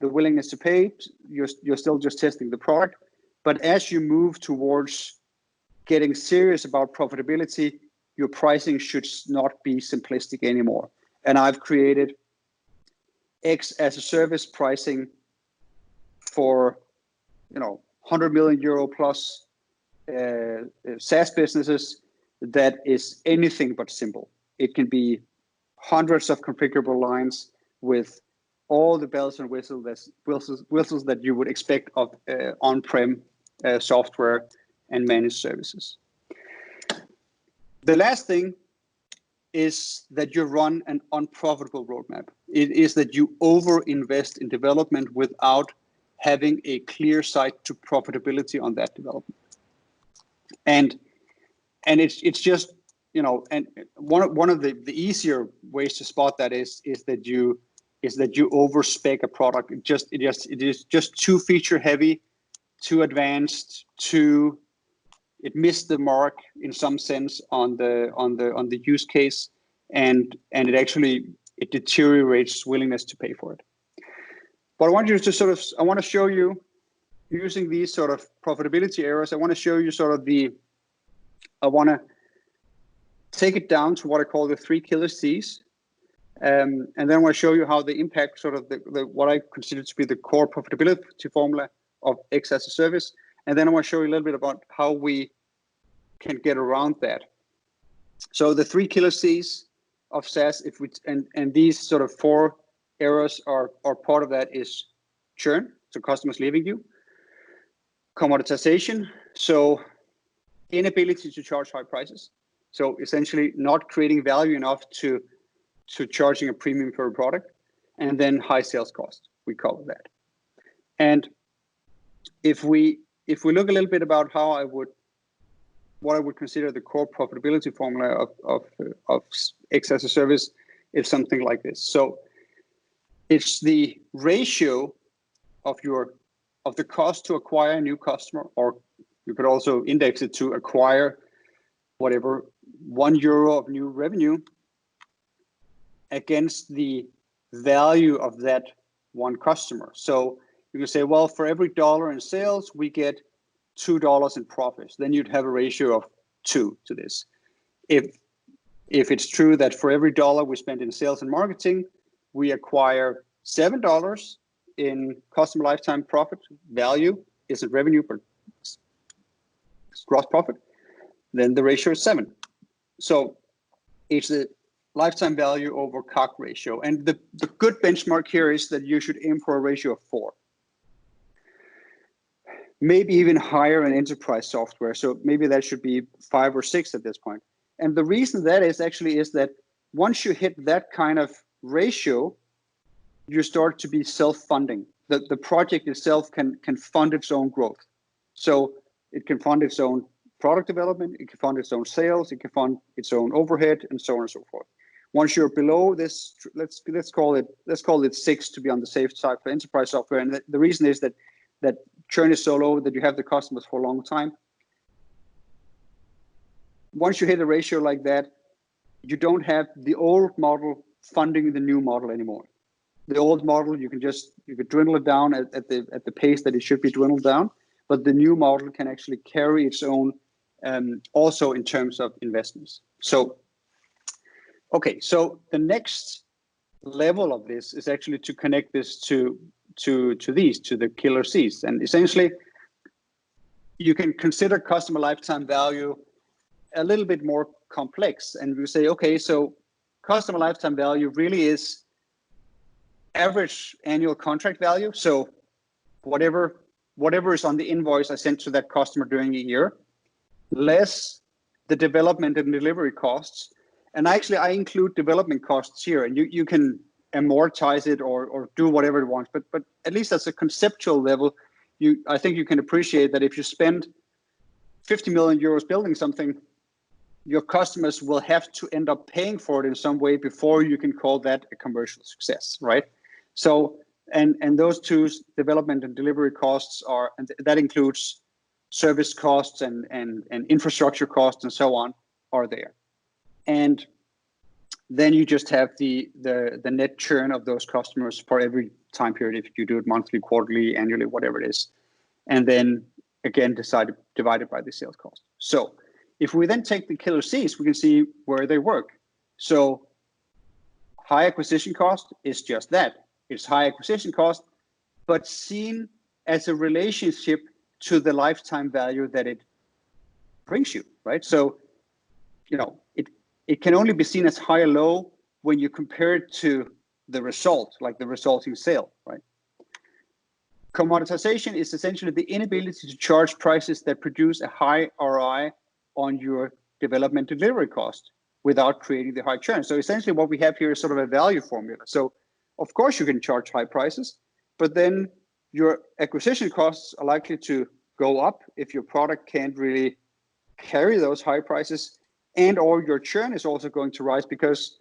the willingness to pay, you're still just testing the product. But as you move towards getting serious about profitability, your pricing should not be simplistic anymore. And I've created X as a service pricing for 100 million euro plus SaaS businesses that is anything but simple. It can be hundreds of configurable lines with all the bells and whistles that you would expect of on-prem software and managed services. The last thing is that you run an unprofitable roadmap. It is that you over-invest in development without having a clear sight to profitability on that development. And it's just, and one of the easier ways to spot that is that you overspec a product. It is just too feature heavy, too advanced, it missed the mark in some sense on the use case, and it deteriorates willingness to pay for it. But I want you to I want to show you, using these sort of profitability errors, I want to show you I want to take it down to what I call the 3 killer C's. And then I want to show you how they impact sort of what I consider to be the core profitability formula of X as a service. And then I want to show you a little bit about how we can get around that. So the 3 killer C's of SaaS, and these sort of 4 errors are part of that is churn, so customers leaving you, commoditization, so inability to charge high prices, so essentially not creating value enough to charging a premium for a product, and then high sales cost. We cover that. And if we look a little bit about what I would consider the core profitability formula of X as a service, is something like this. So it's the ratio of the cost to acquire a new customer, or you could also index it to acquire whatever €1 of new revenue against the value of that one customer. So you can say, well, for every $1 in sales, we get $2 in profits. Then you'd have a ratio of 2 to this. If it's true that for every $1 we spend in sales and marketing, we acquire $7 in customer lifetime profit value, isn't revenue, but it's gross profit, then the ratio is 7. So it's the lifetime value over CAC ratio. And the good benchmark here is that you should aim for a ratio of 4. maybe even higher in enterprise software. So maybe that should be 5 or 6 at this point. And the reason that is actually is that once you hit that kind of ratio, you start to be self-funding. The project itself can fund its own growth. So it can fund its own product development, it can fund its own sales, it can fund its own overhead, and so on and so forth. Once you're below this, let's call it 6 to be on the safe side for enterprise software. And the reason is that churn is so low that you have the customers for a long time. Once you hit a ratio like that, you don't have the old model funding the new model anymore. The old model, you could dwindle it down at the pace that it should be dwindled down, but the new model can actually carry its own, also in terms of investments. So, okay, so the next level of this is actually to connect this to the killer Cs, and essentially, you can consider customer lifetime value a little bit more complex, and we say, okay, so customer lifetime value really is average annual contract value. So whatever is on the invoice I sent to that customer during a year, less the development and delivery costs. And actually, I include development costs here, and you can amortize it or do whatever you want. But at least at a conceptual level, I think you can appreciate that if you spend 50 million euros building something, your customers will have to end up paying for it in some way before you can call that a commercial success, right? So, and those two, development and delivery costs, and that includes service costs and infrastructure costs and so on, are there. And then you just have the net churn of those customers for every time period, if you do it monthly, quarterly, annually, whatever it is. And then again, divided by the sales cost. So if we then take the killer Cs, we can see where they work. So high acquisition cost is just that. It's high acquisition cost, but seen as a relationship to the lifetime value that it brings you, right? So, it can only be seen as high or low when you compare it to the result, like the resulting sale, right? Commoditization is essentially the inability to charge prices that produce a high ROI on your development and delivery cost without creating the high churn. So essentially what we have here is sort of a value formula. So of course you can charge high prices, but then your acquisition costs are likely to go up if your product can't really carry those high prices, and or your churn is also going to rise because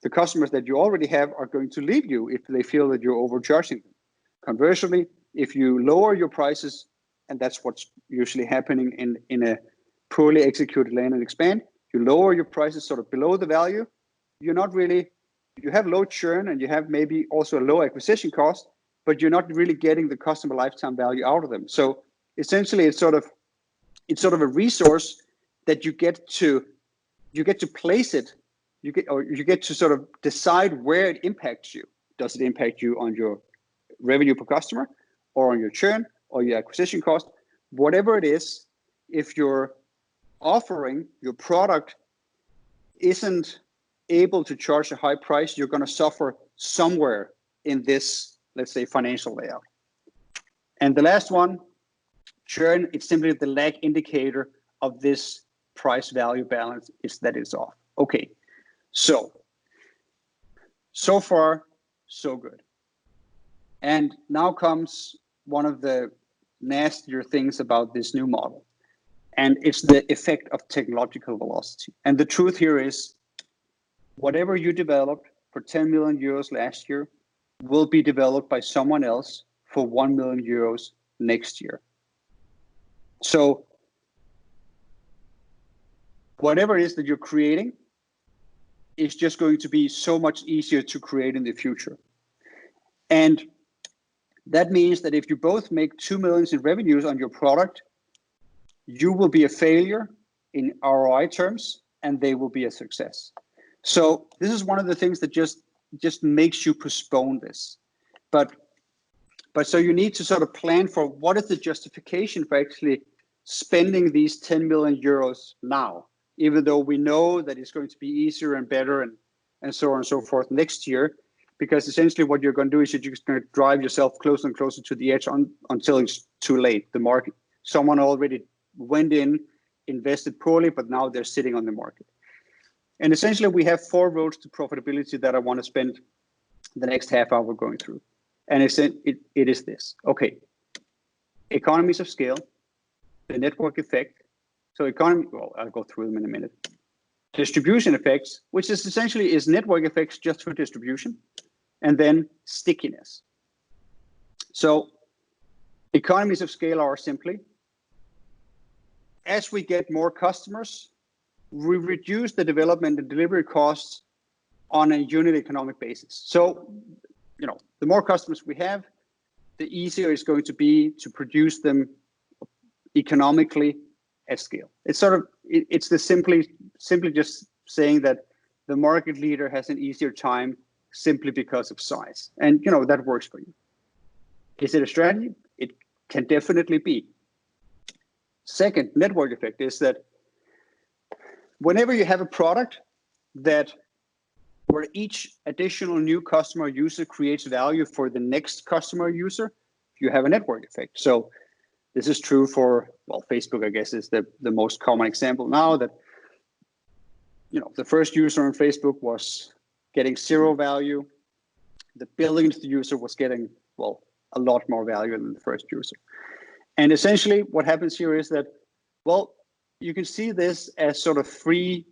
the customers that you already have are going to leave you if they feel that you're overcharging them. Conversely, if you lower your prices, and that's what's usually happening in a poorly executed land and expand, you lower your prices sort of below the value, you have low churn and you have maybe also a low acquisition cost, but you're not really getting the customer lifetime value out of them. So essentially it's sort of a resource that you get to place it, you get to sort of decide where it impacts you. Does it impact you on your revenue per customer or on your churn or your acquisition cost? Whatever it is, if your offering, your product isn't able to charge a high price, you're going to suffer somewhere in this, let's say, financial layout. And the last one, churn, it's simply the lag indicator of this price value balance is that it's off. Okay, so far, so good. And now comes one of the nastier things about this new model, and it's the effect of technological velocity. And the truth here is, whatever you developed for 10 million euros last year will be developed by someone else for 1 million euros next year. So whatever it is that you're creating is just going to be so much easier to create in the future. And that means that if you both make 2 million in revenues on your product, you will be a failure in ROI terms, and they will be a success. So this is one of the things that just makes you postpone this. But so you need to sort of plan for what is the justification for actually spending these 10 million euros now, even though we know that it's going to be easier and better and so on and so forth next year. because essentially what you're going to do is you're just going to drive yourself closer and closer to the edge until it's too late. The market, someone already went in, invested poorly, but now they're sitting on the market. And essentially we have 4 roads to profitability that I want to spend the next half hour going through. And it is this. Okay, economies of scale, the network effect. So I'll go through them in a minute. Distribution effects, which is essentially is network effects just for distribution, and then stickiness. So economies of scale are simply, as we get more customers, we reduce the development and delivery costs on a unit economic basis. So, the more customers we have, the easier it's going to be to produce them economically at scale. It's simply just saying that the market leader has an easier time simply because of size. And that works for you. Is it a strategy? It can definitely be. Second network effect is that whenever you have a product where each additional new customer user creates value for the next customer user, you have a network effect. So this is true for, Facebook, I guess, is the most common example now, that the first user on Facebook was getting 0 value. The billionth user was getting, a lot more value than the first user. And essentially what happens here is that, you can see this as sort of free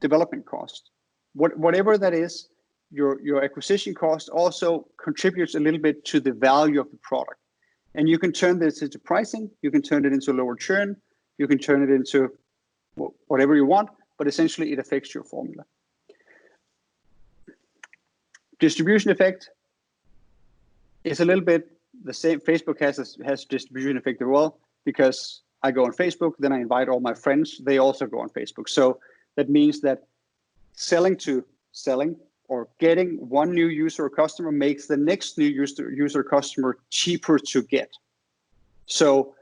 development cost. Whatever that is, your acquisition cost also contributes a little bit to the value of the product. And you can turn this into pricing, you can turn it into lower churn, you can turn it into whatever you want, but essentially it affects your formula. Distribution effect is a little bit the same. Facebook has distribution effect as well, because I go on Facebook, then I invite all my friends, they also go on Facebook. So that means that selling or getting one new user or customer makes the next new user customer cheaper to get. So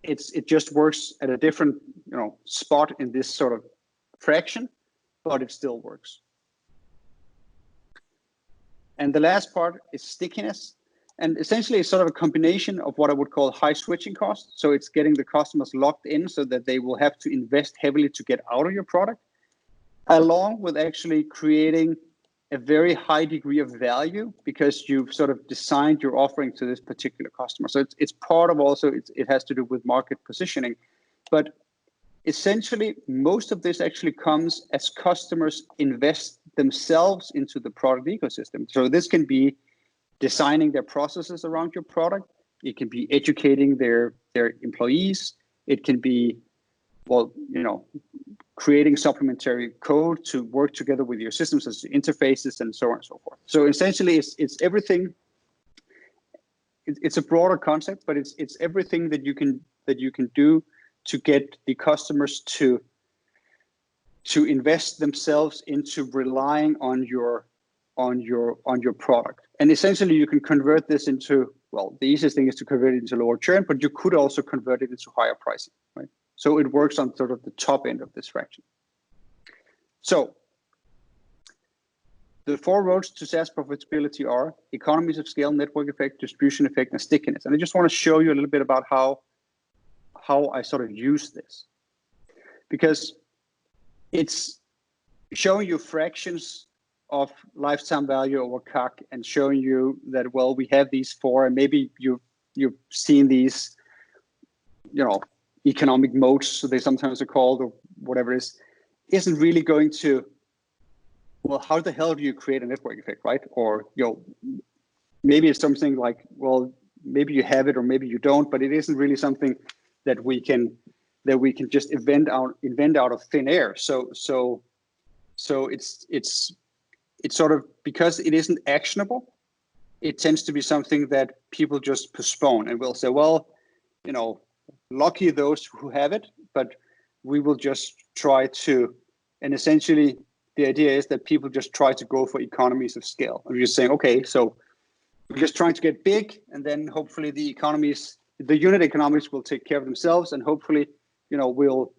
it just works at a different spot in this sort of fraction, but it still works. And the last part is stickiness. And essentially it's sort of a combination of what I would call high switching costs. So it's getting the customers locked in so that they will have to invest heavily to get out of your product, along with actually creating a very high degree of value because you've sort of designed your offering to this particular customer. So it's part of also, it has to do with market positioning. But essentially, most of this actually comes as customers invest themselves into the product ecosystem. So this can be designing their processes around your product. It can be educating their employees. It can be, creating supplementary code to work together with your systems as interfaces and so on and so forth. So essentially, it's everything. It's a broader concept, but it's everything that you can do to get the customers to invest themselves into relying on your product. And essentially, you can convert this into, the easiest thing is to convert it into lower churn, but you could also convert it into higher pricing, right? So it works on sort of the top end of this fraction. So the 4 roads to SaaS profitability are economies of scale, network effect, distribution effect, and stickiness. And I just want to show you a little bit about how I sort of use this, because it's showing you fractions of lifetime value over CAC and showing you that, we have these 4, and maybe you've seen these, economic moats, so they sometimes are called, or whatever it is, isn't really going to, how the hell do you create a network effect, right? Or, maybe it's something like, maybe you have it or maybe you don't, but it isn't really something that we can just invent out of thin air. So it's sort of, because it isn't actionable, it tends to be something that people just postpone and will say, lucky those who have it, but we will just try to, and essentially the idea is that people just try to go for economies of scale. I'm just saying, okay, so we're just trying to get big, and then hopefully the unit economics will take care of themselves, and hopefully, we'll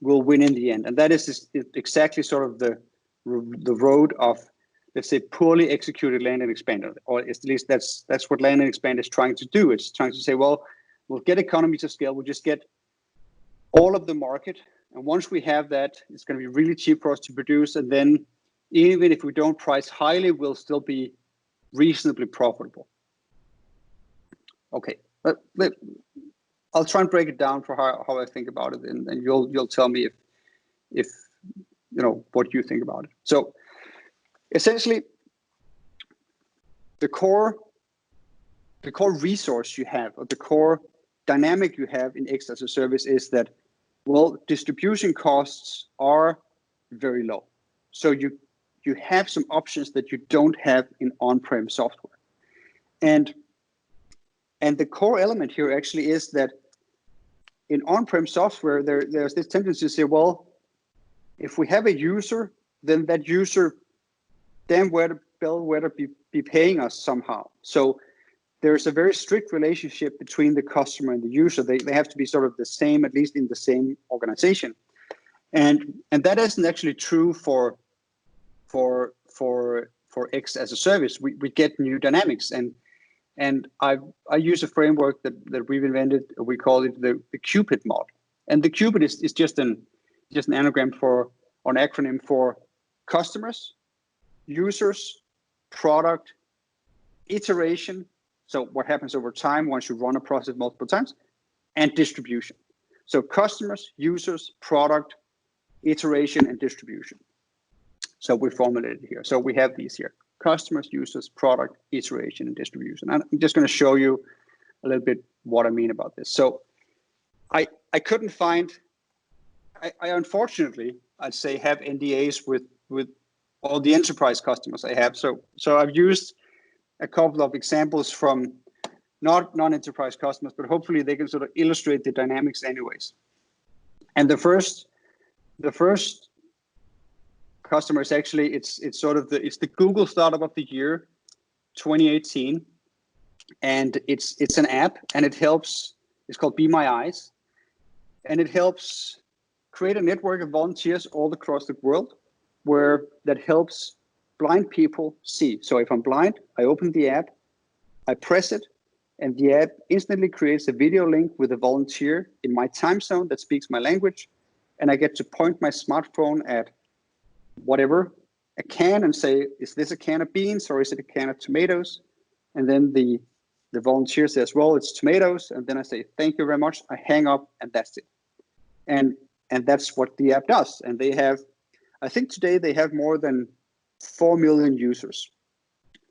win in the end. And that is exactly sort of the road of let's say, poorly executed land and expand, or at least that's what land and expand is trying to do. It's trying to say, well, we'll get economies of scale. We'll just get all of the market. And once we have that, it's going to be really cheap for us to produce. And then even if we don't price highly, we'll still be reasonably profitable. Okay, I'll try and break it down for how I think about it, and you'll tell me if you know what you think about it. So essentially, the core resource you have, or the core dynamic you have in X as a service is that, well, distribution costs are very low. So you have some options that you don't have in on-prem software. And the core element here actually is that in on-prem software, there's this tendency to say, well, if we have a user, then that user damn well be paying us somehow. So there's a very strict relationship between the customer and the user. They have to be sort of the same, at least in the same organization. And that isn't actually true for X as a service. We get new dynamics, and I use a framework that we've invented. We call it the Cupid model. And the Cupid is just an anagram or an acronym for customers, users, product, iteration. So what happens over time once you run a process multiple times, and distribution. So customers, users, product, iteration, and distribution. So we formulated it here. So we have these here: customers, users, product, iteration, and distribution. And I'm just going to show you a little bit what I mean about this. So I couldn't find, I unfortunately, I'd say, have NDAs with all the enterprise customers I have. So I've used a couple of examples from not non-enterprise customers, but hopefully they can sort of illustrate the dynamics anyways. And the first customer is actually, it's the Google startup of the year 2018, and it's an app, and it's called Be My Eyes, and it helps create a network of volunteers all across the world that helps blind people see. So if I'm blind, I open the app, I press it, and the app instantly creates a video link with a volunteer in my time zone that speaks my language, and I get to point my smartphone at whatever, a can, and say, is this a can of beans or is it a can of tomatoes? And then the volunteer says, well, it's tomatoes. And then I say, thank you very much. I hang up, and that's it. And that's what the app does. And they have, I think today they have more than 4 million users.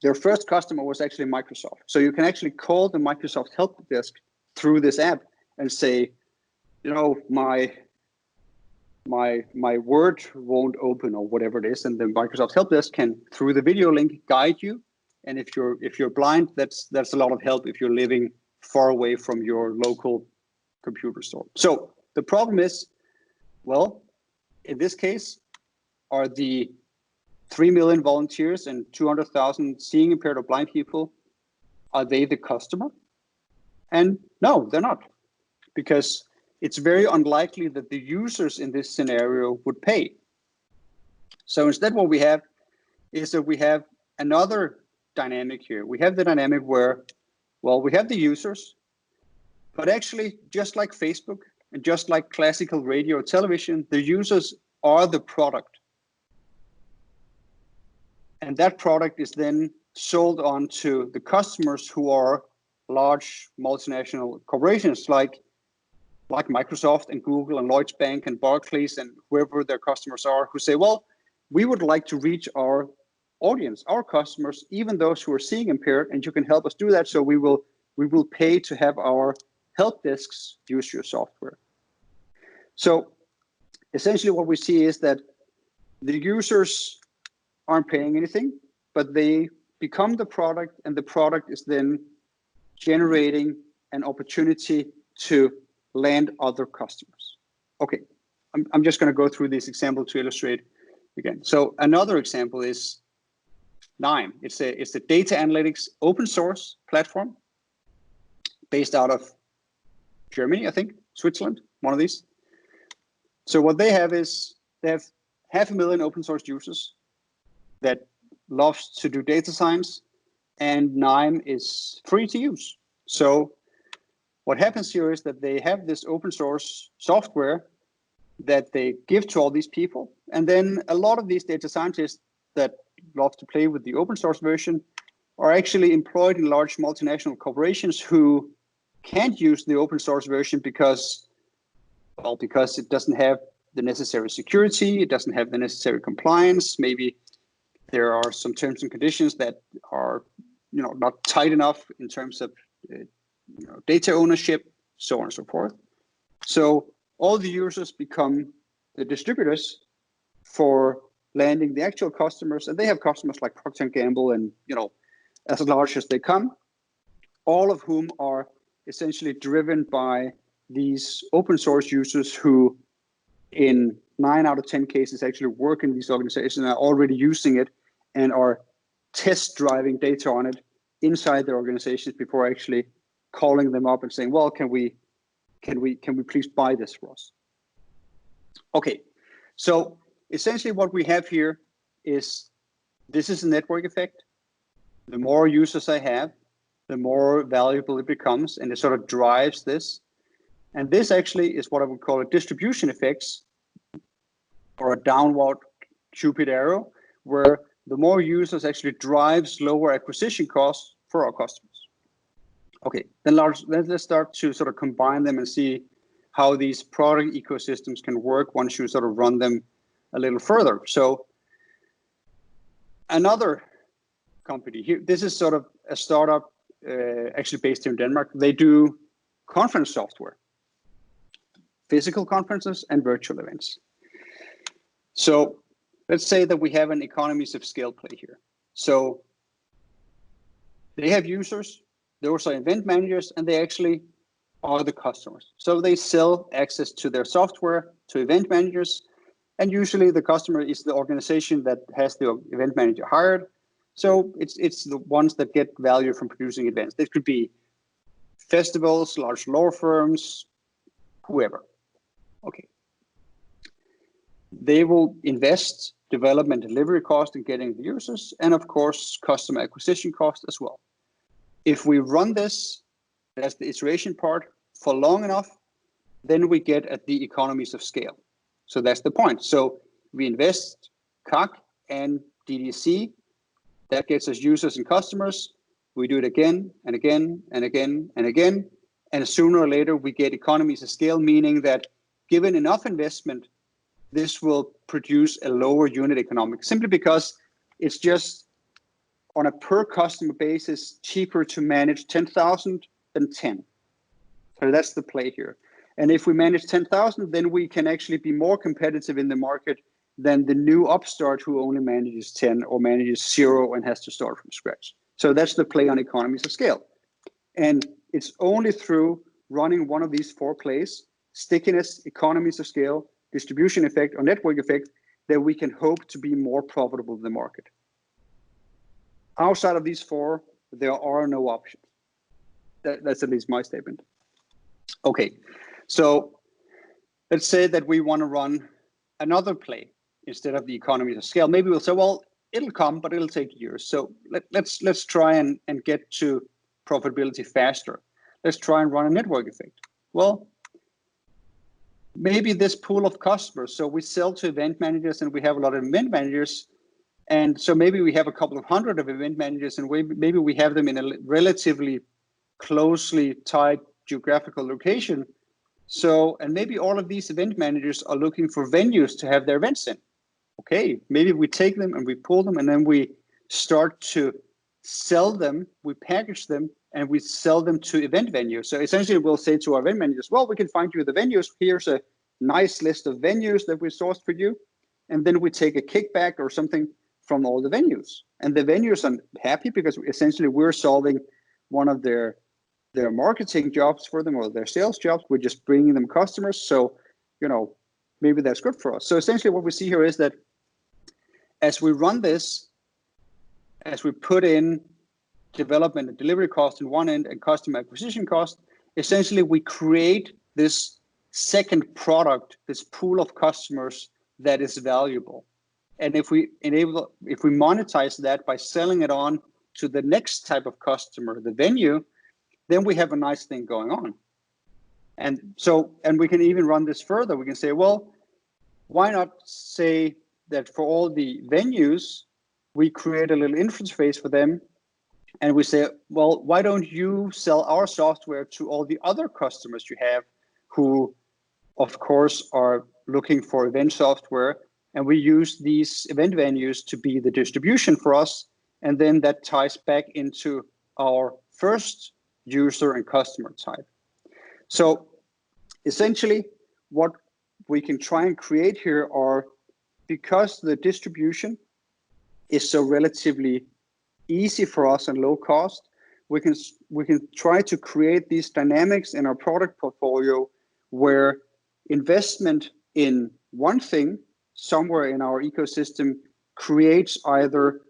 Their first customer was actually Microsoft. So you can actually call the Microsoft help desk through this app and say, you know, my Word won't open, or whatever it is, and the Microsoft help desk can, through the video link, guide you. And if you're blind, that's a lot of help if you're living far away from your local computer store. So the problem is, well, in this case, are the 3 million volunteers and 200,000 seeing impaired or blind people, are they the customer? And no, they're not, because it's very unlikely that the users in this scenario would pay. So instead, what we have is that we have another dynamic here. We have the dynamic where, well, we have the users, but actually, just like Facebook and just like classical radio or television, the users are the product. And that product is then sold on to the customers, who are large multinational corporations like Microsoft and Google and Lloyds Bank and Barclays and whoever their customers are, who say, well, we would like to reach our audience, our customers, even those who are seeing impaired, and you can help us do that. So we will pay to have our help desks use your software. So essentially what we see is that the users aren't paying anything, but they become the product, and the product is then generating an opportunity to land other customers. Okay, I'm just going to go through this example to illustrate again. So another example is Nime. It's a data analytics open source platform based out of Germany, I think, Switzerland, one of these. So what they have is they have 500,000 open source users that loves to do data science, and KNIME is free to use. So what happens here is that they have this open source software that they give to all these people. And then a lot of these data scientists that love to play with the open source version are actually employed in large multinational corporations who can't use the open source version because it doesn't have the necessary security, it doesn't have the necessary compliance. Maybe there are some terms and conditions that are, not tight enough in terms of data ownership, so on and so forth. So all the users become the distributors for landing the actual customers, and they have customers like Procter & Gamble and, as large as they come, all of whom are essentially driven by these open source users who in 9 out of 10 cases actually work in these organizations and are already using it and are test driving data on it inside their organizations before actually calling them up and saying, well, can we please buy this for us? Okay, so essentially what we have here is, this is a network effect. The more users I have, the more valuable it becomes, and it sort of drives this. And this actually is what I would call a distribution effects, or a downward Cupid arrow, where the more users actually drives lower acquisition costs for our customers. Okay, then let's start to sort of combine them and see how these product ecosystems can work once you sort of run them a little further. So another company here, this is sort of a startup actually based here in Denmark. They do conference software, physical conferences and virtual events. So let's say that we have an economies of scale play here. So they have users, those are event managers, and they actually are the customers. So they sell access to their software to event managers, and usually the customer is the organization that has the event manager hired. So it's the ones that get value from producing events. This could be festivals, large law firms, whoever. Okay. They will invest development delivery cost in getting the users, and of course customer acquisition cost as well. If we run this, that's the iteration part, for long enough, then we get at the economies of scale. So that's the point. So we invest CAC and DDC, that gets us users and customers. We do it again and again and again and again, and sooner or later we get economies of scale, meaning that given enough investment, this will produce a lower unit economic, simply because it's just on a per customer basis cheaper to manage 10,000 than 10. So that's the play here. And if we manage 10,000, then we can actually be more competitive in the market than the new upstart who only manages 10 or manages 0 and has to start from scratch. So that's the play on economies of scale. And it's only through running one of these 4 plays, stickiness, economies of scale, distribution effect, or network effect, that we can hope to be more profitable in the market. Outside of these 4, there are no options. That's at least my statement. Okay, so let's say that we want to run another play instead of the economies of scale. Maybe we'll say, well, it'll come, but it'll take years. So let's try and get to profitability faster. Let's try and run a network effect. Well, maybe this pool of customers, so we sell to event managers and we have a lot of event managers, and so maybe we have a couple of hundred of event managers, and maybe we have them in a relatively closely tied geographical location. So, and maybe all of these event managers are looking for venues to have their events in. Okay, maybe we take them and we pull them, and then we start to sell them, we package them, and we sell them to event venues. So essentially we'll say to our event managers, well, we can find you the venues. Here's a nice list of venues that we sourced for you. And then we take a kickback or something from all the venues. And the venues are happy because essentially we're solving one of their marketing jobs for them, or their sales jobs. We're just bringing them customers. So, maybe that's good for us. So essentially what we see here is that as we run this, as we put in development and delivery cost in one end and customer acquisition cost, essentially we create this second product, this pool of customers that is valuable. And if we monetize that by selling it on to the next type of customer, the venue, then we have a nice thing going on. And we can even run this further. We can say, well, why not say that for all the venues, we create a little interface for them, and we say, well, why don't you sell our software to all the other customers you have who, of course, are looking for event software, and we use these event venues to be the distribution for us, and then that ties back into our first user and customer type. So essentially, what we can try and create here are, because the distribution is so relatively easy for us and low cost, we can try to create these dynamics in our product portfolio where investment in one thing somewhere in our ecosystem creates either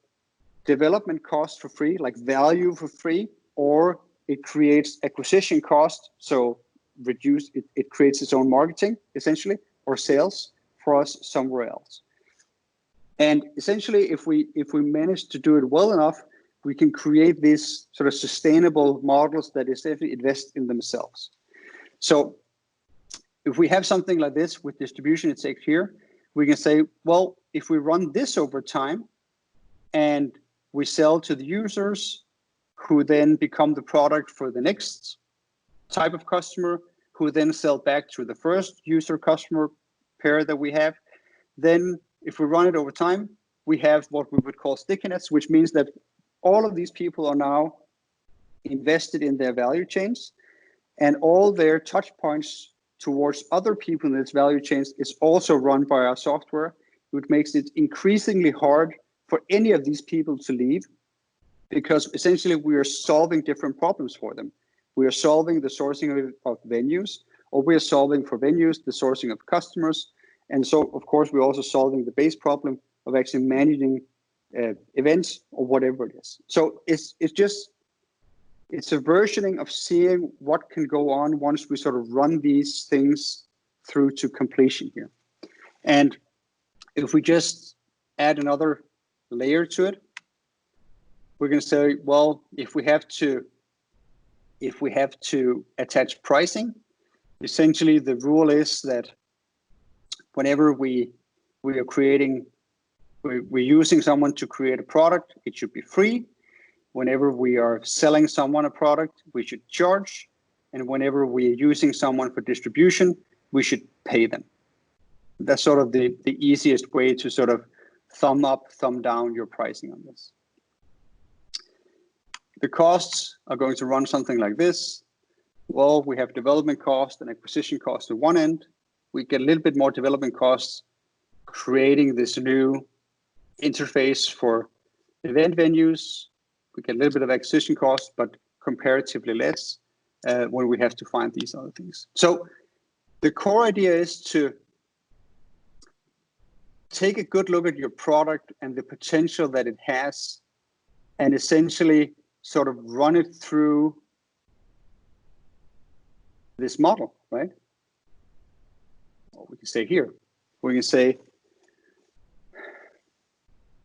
development cost for free, like value for free, or it creates acquisition cost, so it creates its own marketing essentially, or sales for us somewhere else. And essentially, if we manage to do it well enough, we can create these sort of sustainable models that essentially invest in themselves. So if we have something like this with distribution, it's like here, we can say, well, if we run this over time and we sell to the users who then become the product for the next type of customer, who then sell back to the first user customer pair that we have, then if we run it over time, we have what we would call stickiness, which means that all of these people are now invested in their value chains, and all their touch points towards other people in this value chains is also run by our software, which makes it increasingly hard for any of these people to leave, because essentially we are solving different problems for them. We are solving the sourcing of venues, or we are solving for venues the sourcing of customers. And so, of course, we're also solving the base problem of actually managing events or whatever it is. So it's a versioning of seeing what can go on once we sort of run these things through to completion here. And if we just add another layer to it, we're going to say, well, if we have to attach pricing, essentially the rule is that whenever we're using someone to create a product, it should be free. Whenever we are selling someone a product, we should charge. And whenever we are using someone for distribution, we should pay them. That's sort of the easiest way to sort of thumb up, thumb down your pricing on this. The costs are going to run something like this. Well, we have development cost and acquisition cost at one end. We get a little bit more development costs creating this new interface for event venues. We get a little bit of acquisition cost, but comparatively less when we have to find these other things. So the core idea is to take a good look at your product and the potential that it has, and essentially sort of run it through this model, right? Or we can say here, we can say,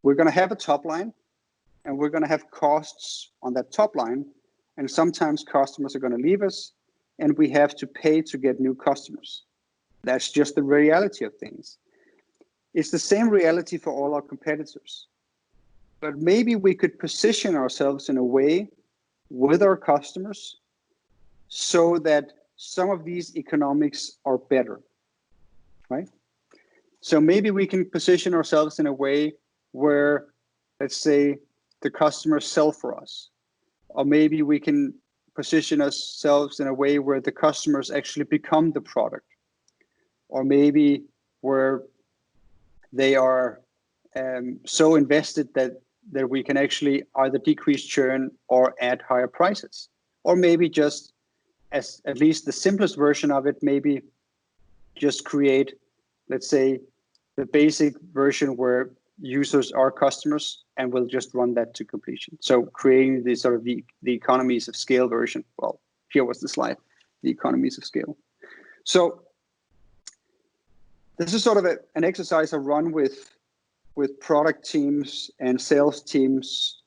we're going to have a top line, and we're going to have costs on that top line, and sometimes customers are going to leave us, and we have to pay to get new customers. That's just the reality of things. It's the same reality for all our competitors. But maybe we could position ourselves in a way with our customers so that some of these economics are better, right? So maybe we can position ourselves in a way where, let's say, the customers sell for us. Or maybe we can position ourselves in a way where the customers actually become the product. Or maybe where they are so invested that we can actually either decrease churn or add higher prices. Or maybe just, as at least the simplest version of it, maybe just create, let's say, the basic version where users are customers, and we'll just run that to completion. So creating the sort of the economies of scale version. Well, here was the slide, the economies of scale. So this is sort of an exercise I run with with product teams and sales teams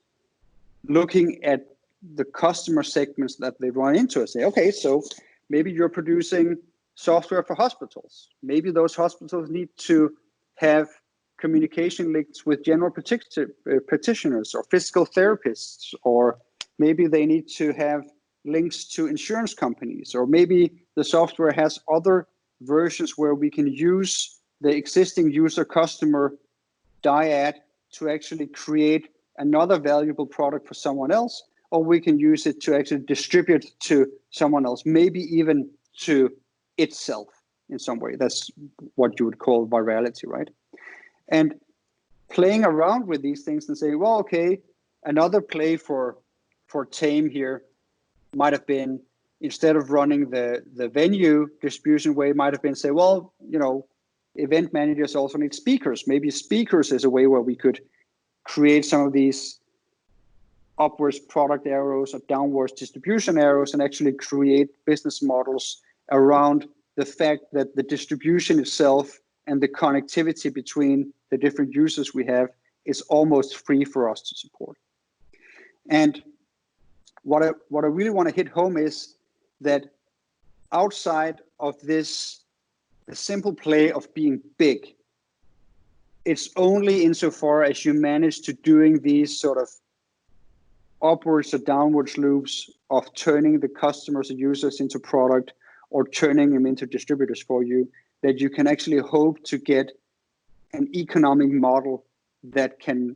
looking at the customer segments that they run into and say, okay, so maybe you're producing software for hospitals. Maybe those hospitals need to have communication links with general practitioners or physical therapists, or maybe they need to have links to insurance companies, or maybe the software has other versions where we can use the existing user customer dyad to actually create another valuable product for someone else, or we can use it to actually distribute to someone else, maybe even to itself in some way. That's what you would call virality, right? And playing around with these things and saying, well, okay, another play for Tame here might have been, instead of running the venue distribution way, might have been say, well, you know, event managers also need speakers. Maybe speakers is a way where we could create some of these upwards product arrows or downwards distribution arrows and actually create business models around the fact that the distribution itself and the connectivity between the different users we have is almost free for us to support. And what I really want to hit home is that outside of this, the simple play of being big, it's only insofar as you manage to doing these sort of upwards or downwards loops of turning the customers and users into product or turning them into distributors for you, that you can actually hope to get an economic model that can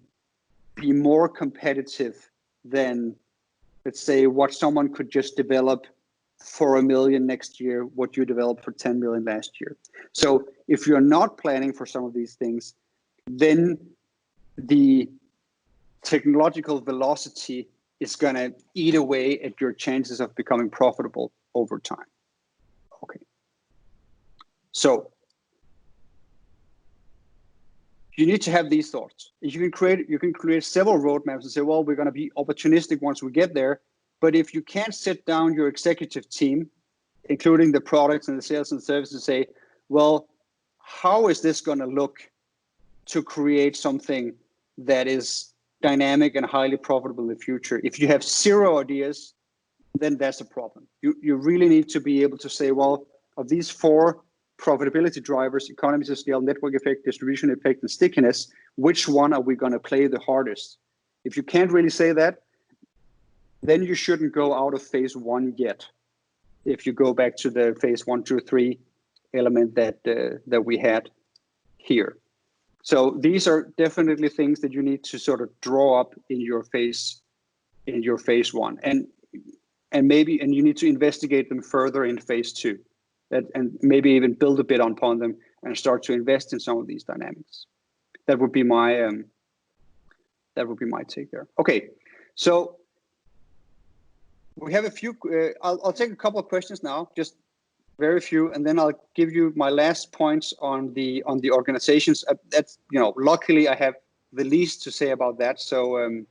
be more competitive than, let's say, what someone could just develop for $1 million next year, what you developed for 10 million last year. So if you're not planning for some of these things, then the technological velocity is going to eat away at your chances of becoming profitable over time. Okay. So you need to have these thoughts. You can create several roadmaps and say, well, we're going to be opportunistic once we get there. But if you can't sit down your executive team, including the products and the sales and services, and say, well, how is this going to look to create something that is dynamic and highly profitable in the future? If you have zero ideas, then that's a problem. You really need to be able to say, well, of these 4 profitability drivers, economies of scale, network effect, distribution effect, and stickiness, which one are we going to play the hardest? If you can't really say that, then you shouldn't go out of phase 1 yet. If you go back to the phase 1, 2, 3 element that we had here. So these are definitely things that you need to sort of draw up in your phase 1, and you need to investigate them further in phase 2, and maybe even build a bit upon them and start to invest in some of these dynamics. That would be my take there. Okay, so we have a few. I'll take a couple of questions now, just very few, and then I'll give you my last points on the organizations. That's, you know, luckily I have the least to say about that, so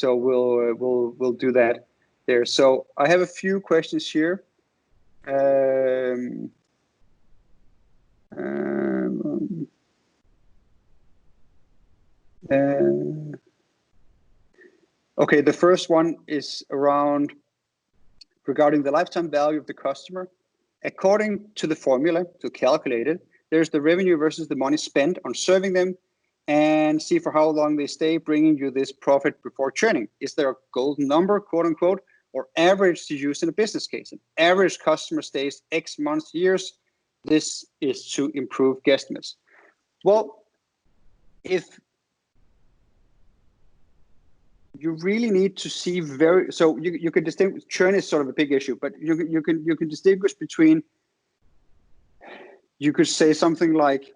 we'll do that there. So I have a few questions here. Okay, the first one is regarding the lifetime value of the customer. According to the formula to calculate it, there's the revenue versus the money spent on serving them, and see for how long they stay, bringing you this profit before churning. Is there a golden number, quote unquote, or average to use in a business case? An average customer stays X months, years. This is to improve guesstimates. Well, if you really need to see so you can distinguish, churn is sort of a big issue, but you can distinguish between, you could say something like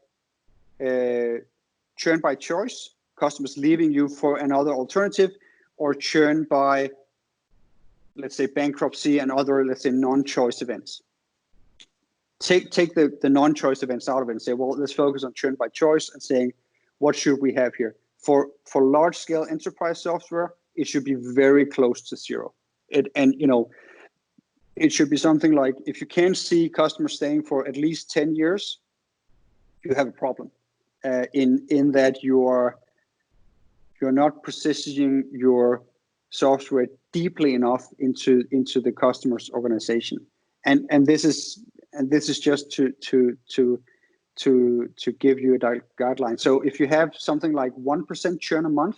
churn by choice, customers leaving you for another alternative, or churn by, let's say, bankruptcy and other, let's say, non-choice events. Take the non-choice events out of it and say, well, let's focus on churn by choice and saying, what should we have here? For large-scale enterprise software, it should be very close to 0. It should be something like, if you can't see customers staying for at least 10 years, you have a problem. in that you're not positioning your software deeply enough into the customer's organization, and this is just to give you a guideline. So if you have something like 1% churn a month,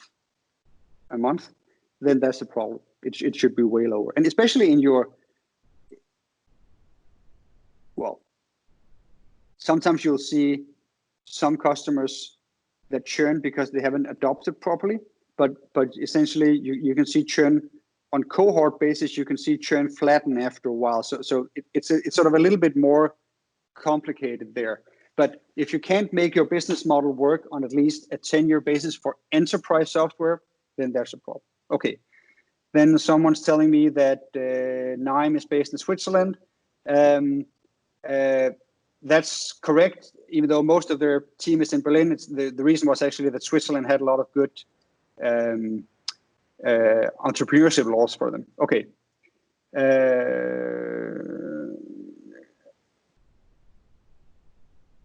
then that's a problem. It should be way lower, and especially in your, well, sometimes you'll see some customers that churn because they haven't adopted properly, but essentially you can see churn on cohort basis. You can see churn flatten after a while. So it's sort of a little bit more complicated there. But if you can't make your business model work on at least a 10-year basis for enterprise software, then there's a problem. Okay. Then someone's telling me that Nime is based in Switzerland. That's correct, even though most of their team is in Berlin. It's the reason was actually that Switzerland had a lot of good entrepreneurship laws for them. Okay.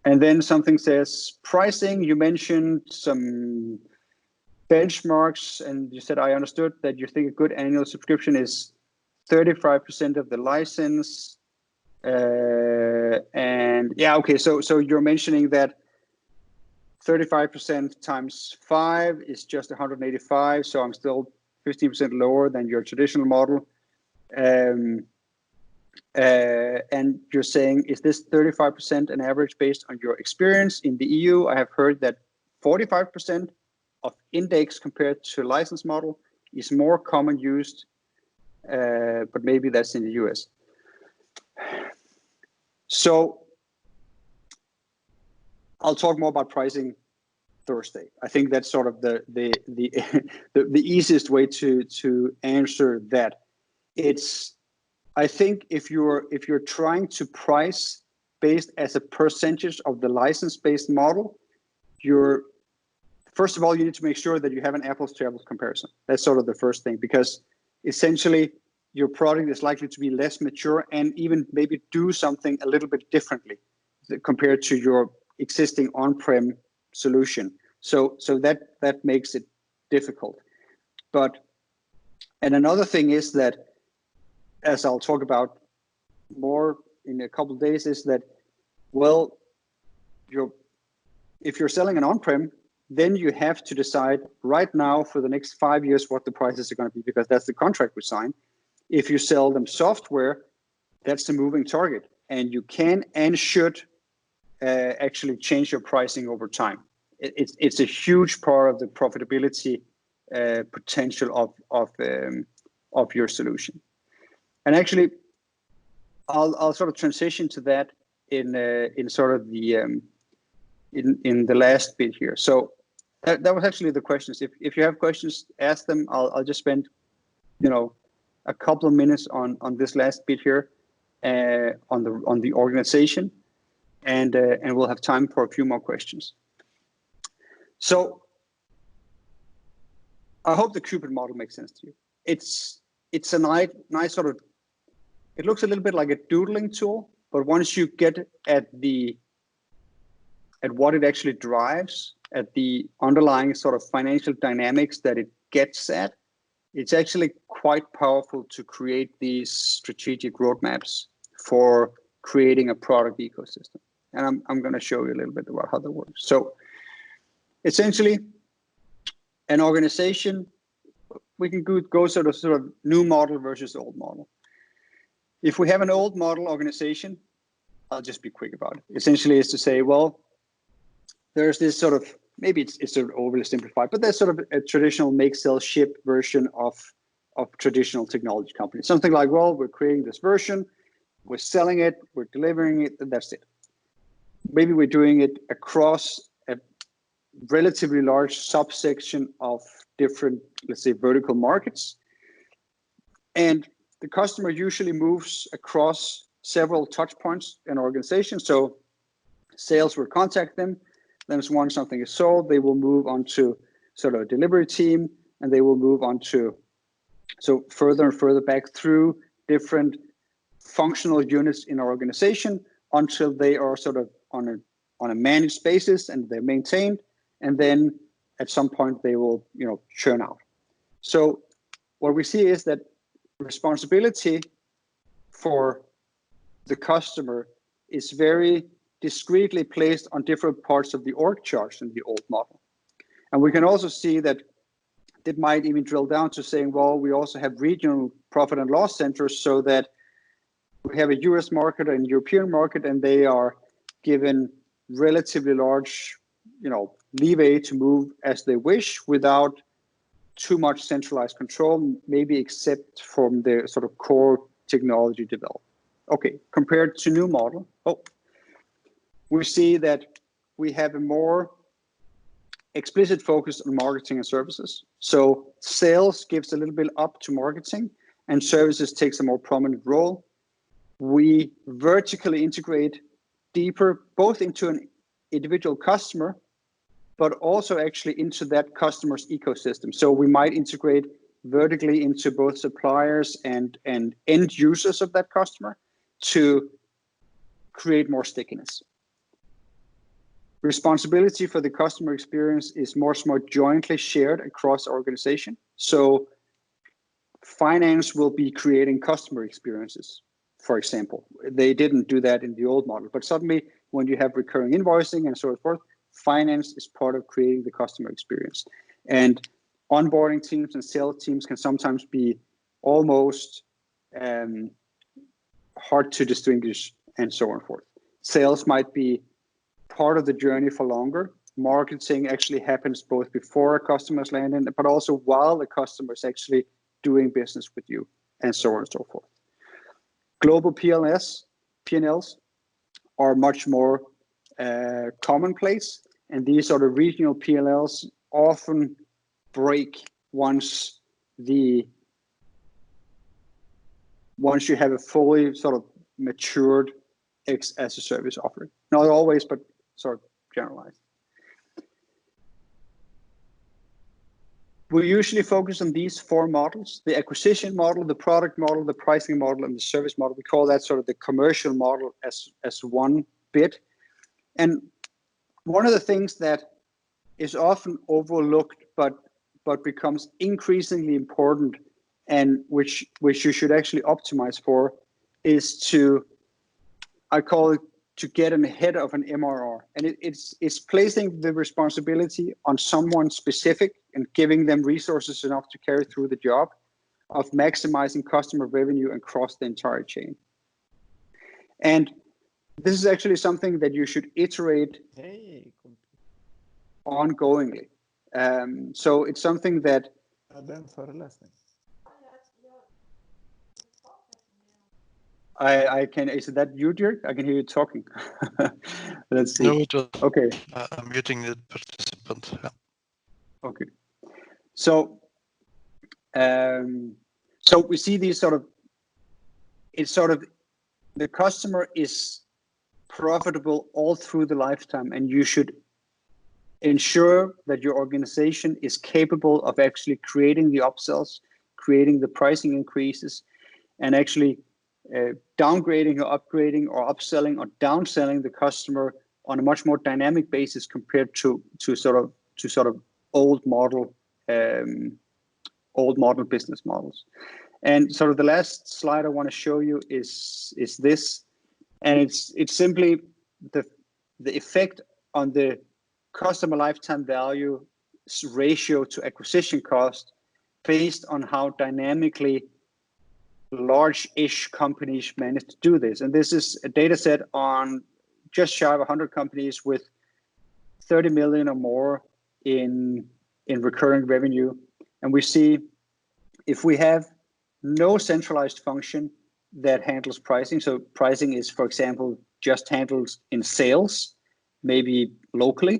And then something says pricing. You mentioned some benchmarks, and you said, I understood that you think a good annual subscription is 35% of the license. And yeah, okay. So you're mentioning that 35% times 5 is just 185. So I'm still 15% lower than your traditional model. And you're saying, is this 35% an average based on your experience in the EU? I have heard that 45% of index compared to license model is more common used, but maybe that's in the US. So I'll talk more about pricing Thursday. I think that's sort of the easiest way to answer that. I think if you're trying to price based as a percentage of the license-based model, first of all, you need to make sure that you have an apples to apples comparison. That's sort of the first thing, because essentially your product is likely to be less mature and even maybe do something a little bit differently compared to your existing on-prem solution. So that makes it difficult. And another thing is that, as I'll talk about more in a couple of days, is that, well, if you're selling an on-prem, then you have to decide right now for the next 5 years what the prices are going to be, because that's the contract we sign. If you sell them software, that's the moving target, and you can and should actually change your pricing over time. It's a huge part of the profitability potential of your solution. And actually, I'll sort of transition to that in sort of the in the last bit here. So that was actually the questions. If you have questions, ask them. I'll just spend, a couple of minutes on this last bit here, on the organization, and we'll have time for a few more questions. So I hope the Cupid model makes sense to you. It's a nice sort of, it looks a little bit like a doodling tool, but once you get at what it actually drives, at the underlying sort of financial dynamics that it gets at, it's actually quite powerful to create these strategic roadmaps for creating a product ecosystem. And I'm going to show you a little bit about how that works. So essentially, an organization, we can go sort of new model versus old model. If we have an old model organization, I'll just be quick about it. Essentially, is to say, well, there's this sort of, maybe it's sort of overly simplified, but there's sort of a traditional make, sell, ship version of traditional technology companies. Something like, well, we're creating this version, we're selling it, we're delivering it, and that's it. Maybe we're doing it across a relatively large subsection of different, let's say, vertical markets. And the customer usually moves across several touch points in an organization. So sales will contact them. Then once something is sold, they will move on to sort of a delivery team, and they will move on to, so further and further back through different functional units in our organization until they are sort of on on a managed basis and they're maintained, and then at some point they will, churn out. So what we see is that responsibility for the customer is very discreetly placed on different parts of the org chart in the old model. And we can also see that it might even drill down to saying, well, we also have regional profit and loss centers, so that we have a US market and European market, and they are given relatively large, leeway to move as they wish without too much centralized control, maybe except from the sort of core technology development. Okay, compared to new model, we see that we have a more explicit focus on marketing and services. So sales gives a little bit up to marketing, and services takes a more prominent role. We vertically integrate deeper, both into an individual customer, but also actually into that customer's ecosystem. So we might integrate vertically into both suppliers and end users of that customer to create more stickiness. Responsibility for the customer experience is more jointly shared across our organization. So finance will be creating customer experiences, for example. They didn't do that in the old model, but suddenly when you have recurring invoicing and so forth, finance is part of creating the customer experience. And onboarding teams and sales teams can sometimes be almost hard to distinguish, and so on and forth. Sales might be part of the journey for longer. Marketing actually happens both before a customer's landing, but also while the customer is actually doing business with you, and so on and so forth. Global P&Ls are much more commonplace, and these sort of regional P&Ls often break once you have a fully sort of matured X as a service offering. Not always, but sort of generalized. We usually focus on these four models: the acquisition model, the product model, the pricing model, and the service model. We call that sort of the commercial model as one bit. And one of the things that is often overlooked but becomes increasingly important, and which you should actually optimize for, is I call it to get ahead of an MRR. And it's placing the responsibility on someone specific and giving them resources enough to carry through the job of maximizing customer revenue across the entire chain. And this is actually something that you should iterate ongoingly. So it's something that I can. Is that you, Dirk? I can hear you talking. Let's see. No, it was, okay. I'm muting the participant. Yeah. Okay. So we see these the customer is profitable all through the lifetime, and you should ensure that your organization is capable of actually creating the upsells, creating the pricing increases, and actually downgrading or upgrading or upselling or downselling the customer on a much more dynamic basis compared to sort of old model business models. And sort of the last slide I want to show you is this, and it's simply the effect on the customer lifetime value ratio to acquisition cost based on how dynamically large-ish companies manage to do this. And this is a data set on just shy of 100 companies with 30 million or more in recurring revenue. And we see if we have no centralized function that handles pricing, so pricing is, for example, just handled in sales, maybe locally,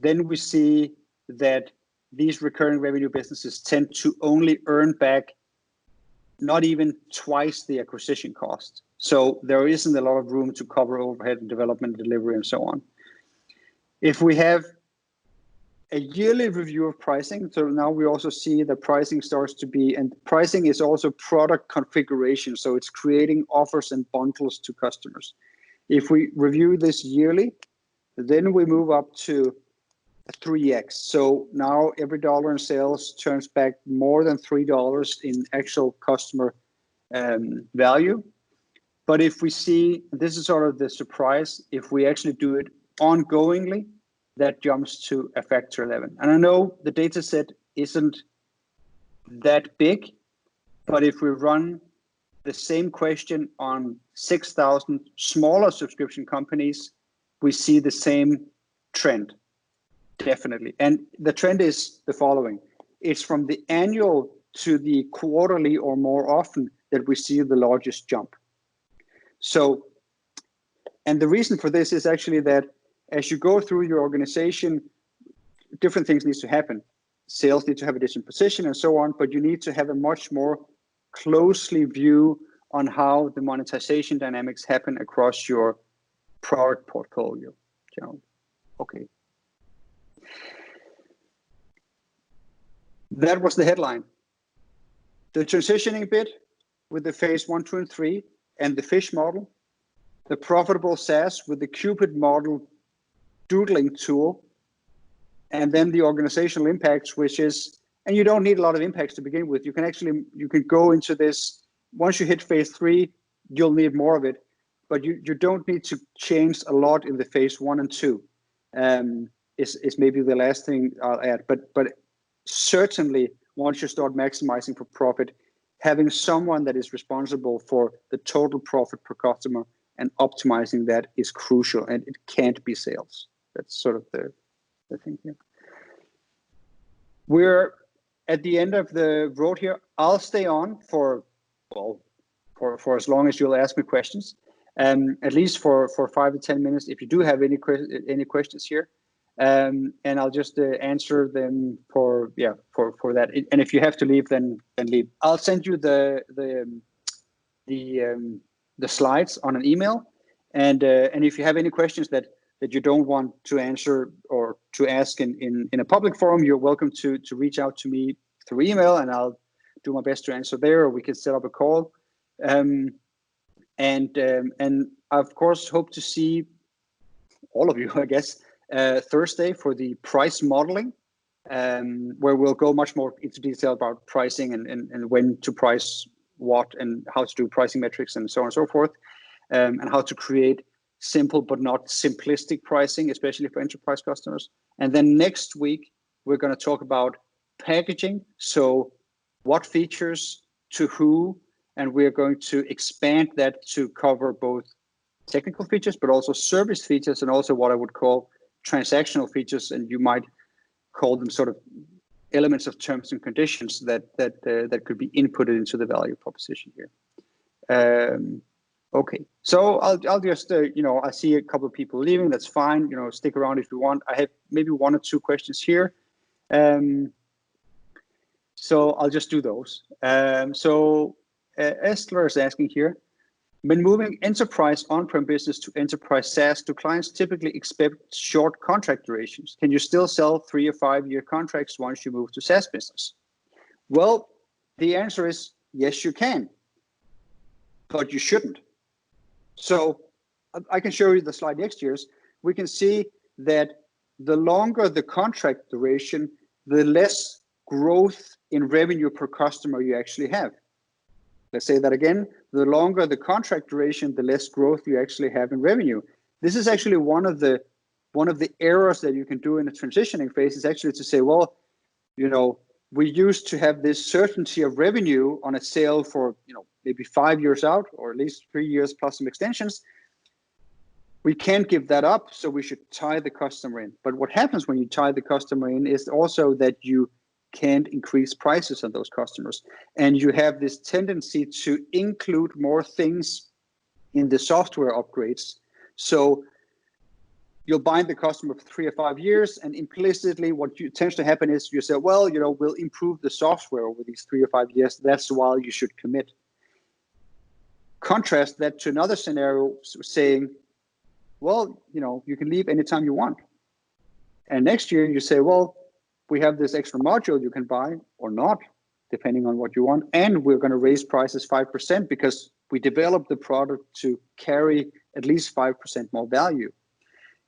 then we see that these recurring revenue businesses tend to only earn back not even twice the acquisition cost. So there isn't a lot of room to cover overhead and development, delivery, and so on. If we have a yearly review of pricing, so now we also see that pricing starts to be, and pricing is also product configuration, so it's creating offers and bundles to customers. If we review this yearly, Then we move up to 3x. So now every dollar in sales turns back more than $3 in actual customer value. But if we see, this is sort of the surprise, if we actually do it ongoingly, that jumps to a factor 11. And I know the data set isn't that big, but if we run the same question on 6,000 smaller subscription companies, we see the same trend, definitely. And the trend is the following. It's from the annual to the quarterly or more often that we see the largest jump. So, and the reason for this is actually that as you go through your organization, different things need to happen. Sales need to have a different position and so on, but you need to have a much more closely view on how the monetization dynamics happen across your product portfolio. Okay. That was the headline. The transitioning bit with the phase 1, 2, and 3 and the fish model, the profitable SaaS with the Cupid model doodling tool, and then the organizational impacts, which is, and you don't need a lot of impacts to begin with. You can go into this, once you hit phase 3, you'll need more of it, but you don't need to change a lot in the phase 1 and 2. Is maybe the last thing I'll add, but certainly once you start maximizing for profit, having someone that is responsible for the total profit per customer and optimizing that is crucial, and it can't be sales. That's sort of the thing here. We're at the end of the road here. I'll stay on for as long as you'll ask me questions, at least for 5 to 10 minutes if you do have any questions here. And I'll just answer them for that. And if you have to leave, then leave. I'll send you the slides on an email, and if you have any questions that you don't want to answer or to ask in a public forum, you're welcome to reach out to me through email, and I'll do my best to answer there, or we can set up a call. And I of course hope to see all of you, I guess, Thursday for the price modeling, where we'll go much more into detail about pricing and when to price what and how to do pricing metrics and so on and so forth, and how to create simple but not simplistic pricing, especially for enterprise customers. And then next week, we're going to talk about packaging. So what features to who, and we're going to expand that to cover both technical features, but also service features, and also what I would call transactional features, and you might call them sort of elements of terms and conditions that could be inputted into the value proposition here. Okay, so I'll just I see a couple of people leaving. That's fine. Stick around if you want. I have maybe 1 or 2 questions here, so I'll just do those. Estler is asking here, when moving enterprise on-prem business to enterprise SaaS, do clients typically expect short contract durations? Can you still sell 3 or 5 year contracts once you move to SaaS business? Well, the answer is yes, you can, but you shouldn't. So I can show you the slide next year's. We can see that the longer the contract duration, the less growth in revenue per customer you actually have. Let's say that again. The longer the contract duration, the less growth you actually have in revenue. This is actually one of the errors that you can do in a transitioning phase, is actually to say, well, we used to have this certainty of revenue on a sale for maybe 5 years out, or at least 3 years plus some extensions. We can't give that up, so we should tie the customer in. But what happens when you tie the customer in is also that you can't increase prices on those customers. And you have this tendency to include more things in the software upgrades. So you'll bind the customer for 3 or 5 years, and implicitly what tends to happen is you say, well, we'll improve the software over these 3 or 5 years. That's why you should commit. Contrast that to another scenario saying, well, you can leave anytime you want. And next year you say, well, we have this extra module you can buy or not, depending on what you want. And we're going to raise prices 5% because we developed the product to carry at least 5% more value.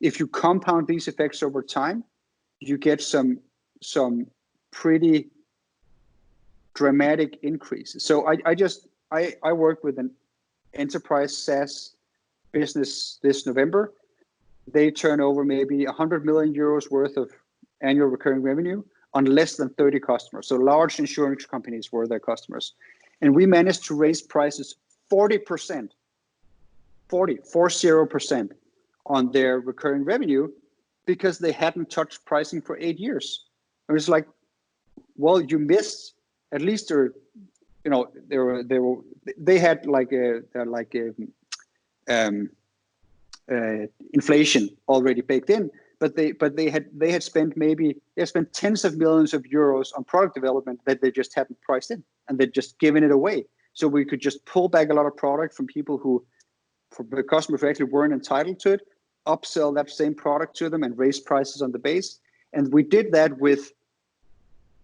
if you compound these effects over time, you get some pretty dramatic increases. So I worked with an enterprise SaaS business this November. They turn over maybe 100 million euros worth of annual recurring revenue on less than 30 customers. So large insurance companies were their customers. And we managed to raise prices 40% on their recurring revenue because they hadn't touched pricing for 8 years. It was like, well, you missed at least, they had inflation already baked in, but they had spent tens of millions of euros on product development that they just hadn't priced in, and they'd just given it away. So we could just pull back a lot of product from people for the customers who actually weren't entitled to it, upsell that same product to them and raise prices on the base. And we did that with,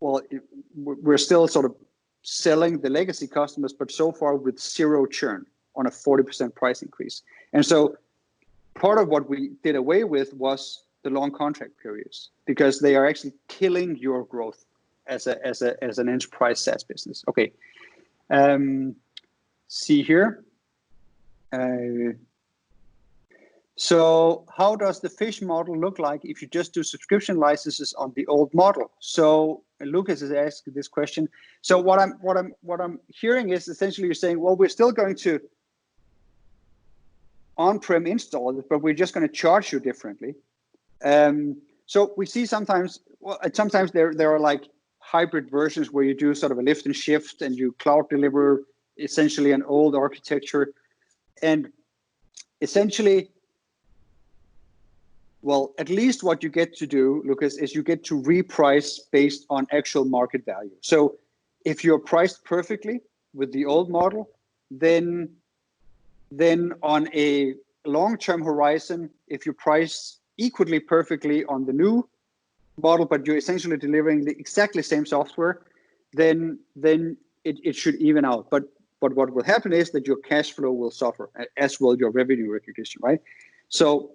we're still sort of selling the legacy customers, but so far with 0 churn on a 40% price increase. And so part of what we did away with was the long contract periods, because they are actually killing your growth as an enterprise SaaS business. Okay. See here. So how does the fish model look like if you just do subscription licenses on the old model? So Lucas is asking this question. So what I'm hearing is essentially you're saying, well, we're still going to on-prem install it, but we're just going to charge you differently. So we see sometimes there are like hybrid versions where you do sort of a lift and shift and you cloud deliver essentially an old architecture. And essentially, well, at least what you get to do, Lucas, is you get to reprice based on actual market value. So if you're priced perfectly with the old model, then on a long-term horizon, if you price equally perfectly on the new model, but you're essentially delivering the exactly same software, then it should even out. But what will happen is that your cash flow will suffer, as will your revenue recognition, right? So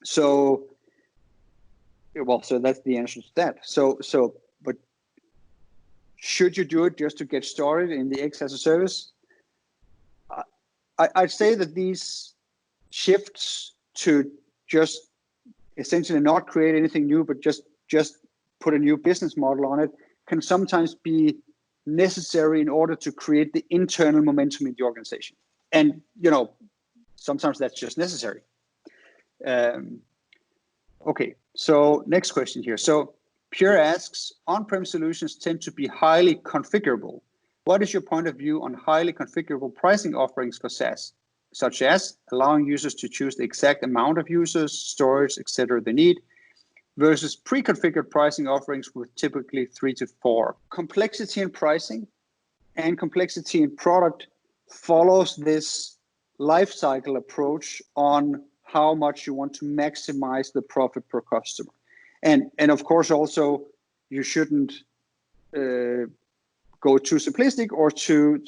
that's the answer to that. But should you do it just to get started in the X as a service? I'd say that these shifts to just essentially not create anything new, but just put a new business model on it can sometimes be necessary in order to create the internal momentum in the organization. And, sometimes that's just necessary. Okay, so next question here. So Pierre asks, on-prem solutions tend to be highly configurable. What is your point of view on highly configurable pricing offerings for SaaS, such as allowing users to choose the exact amount of users, storage, etc. they need, versus pre-configured pricing offerings with typically 3 to 4? Complexity in pricing and complexity in product follows this lifecycle approach on how much you want to maximize the profit per customer. And of course, also, you shouldn't go too simplistic or too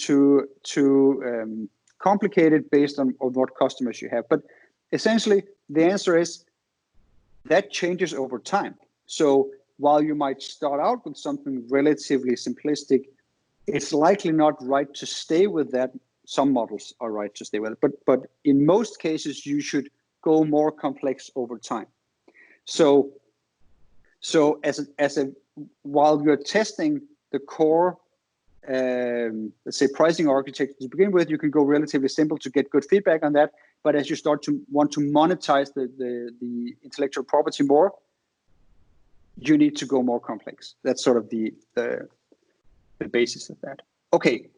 complicated based on what customers you have. But essentially, the answer is that changes over time. So while you might start out with something relatively simplistic, it's likely not right to stay with that. Some models are right to stay with it, but in most cases, you should go more complex over time. So while you're testing the core, let's say pricing architecture to begin with, you can go relatively simple to get good feedback on that. But as you start to want to monetize the intellectual property more, you need to go more complex. That's sort of the basis of that. Okay,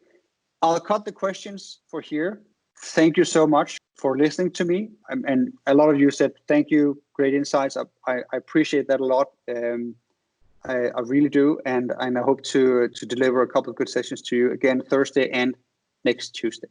I'll cut the questions for here. Thank you so much for listening to me. And a lot of you said, thank you, great insights. I appreciate that a lot. I really do. And I hope to deliver a couple of good sessions to you again Thursday and next Tuesday.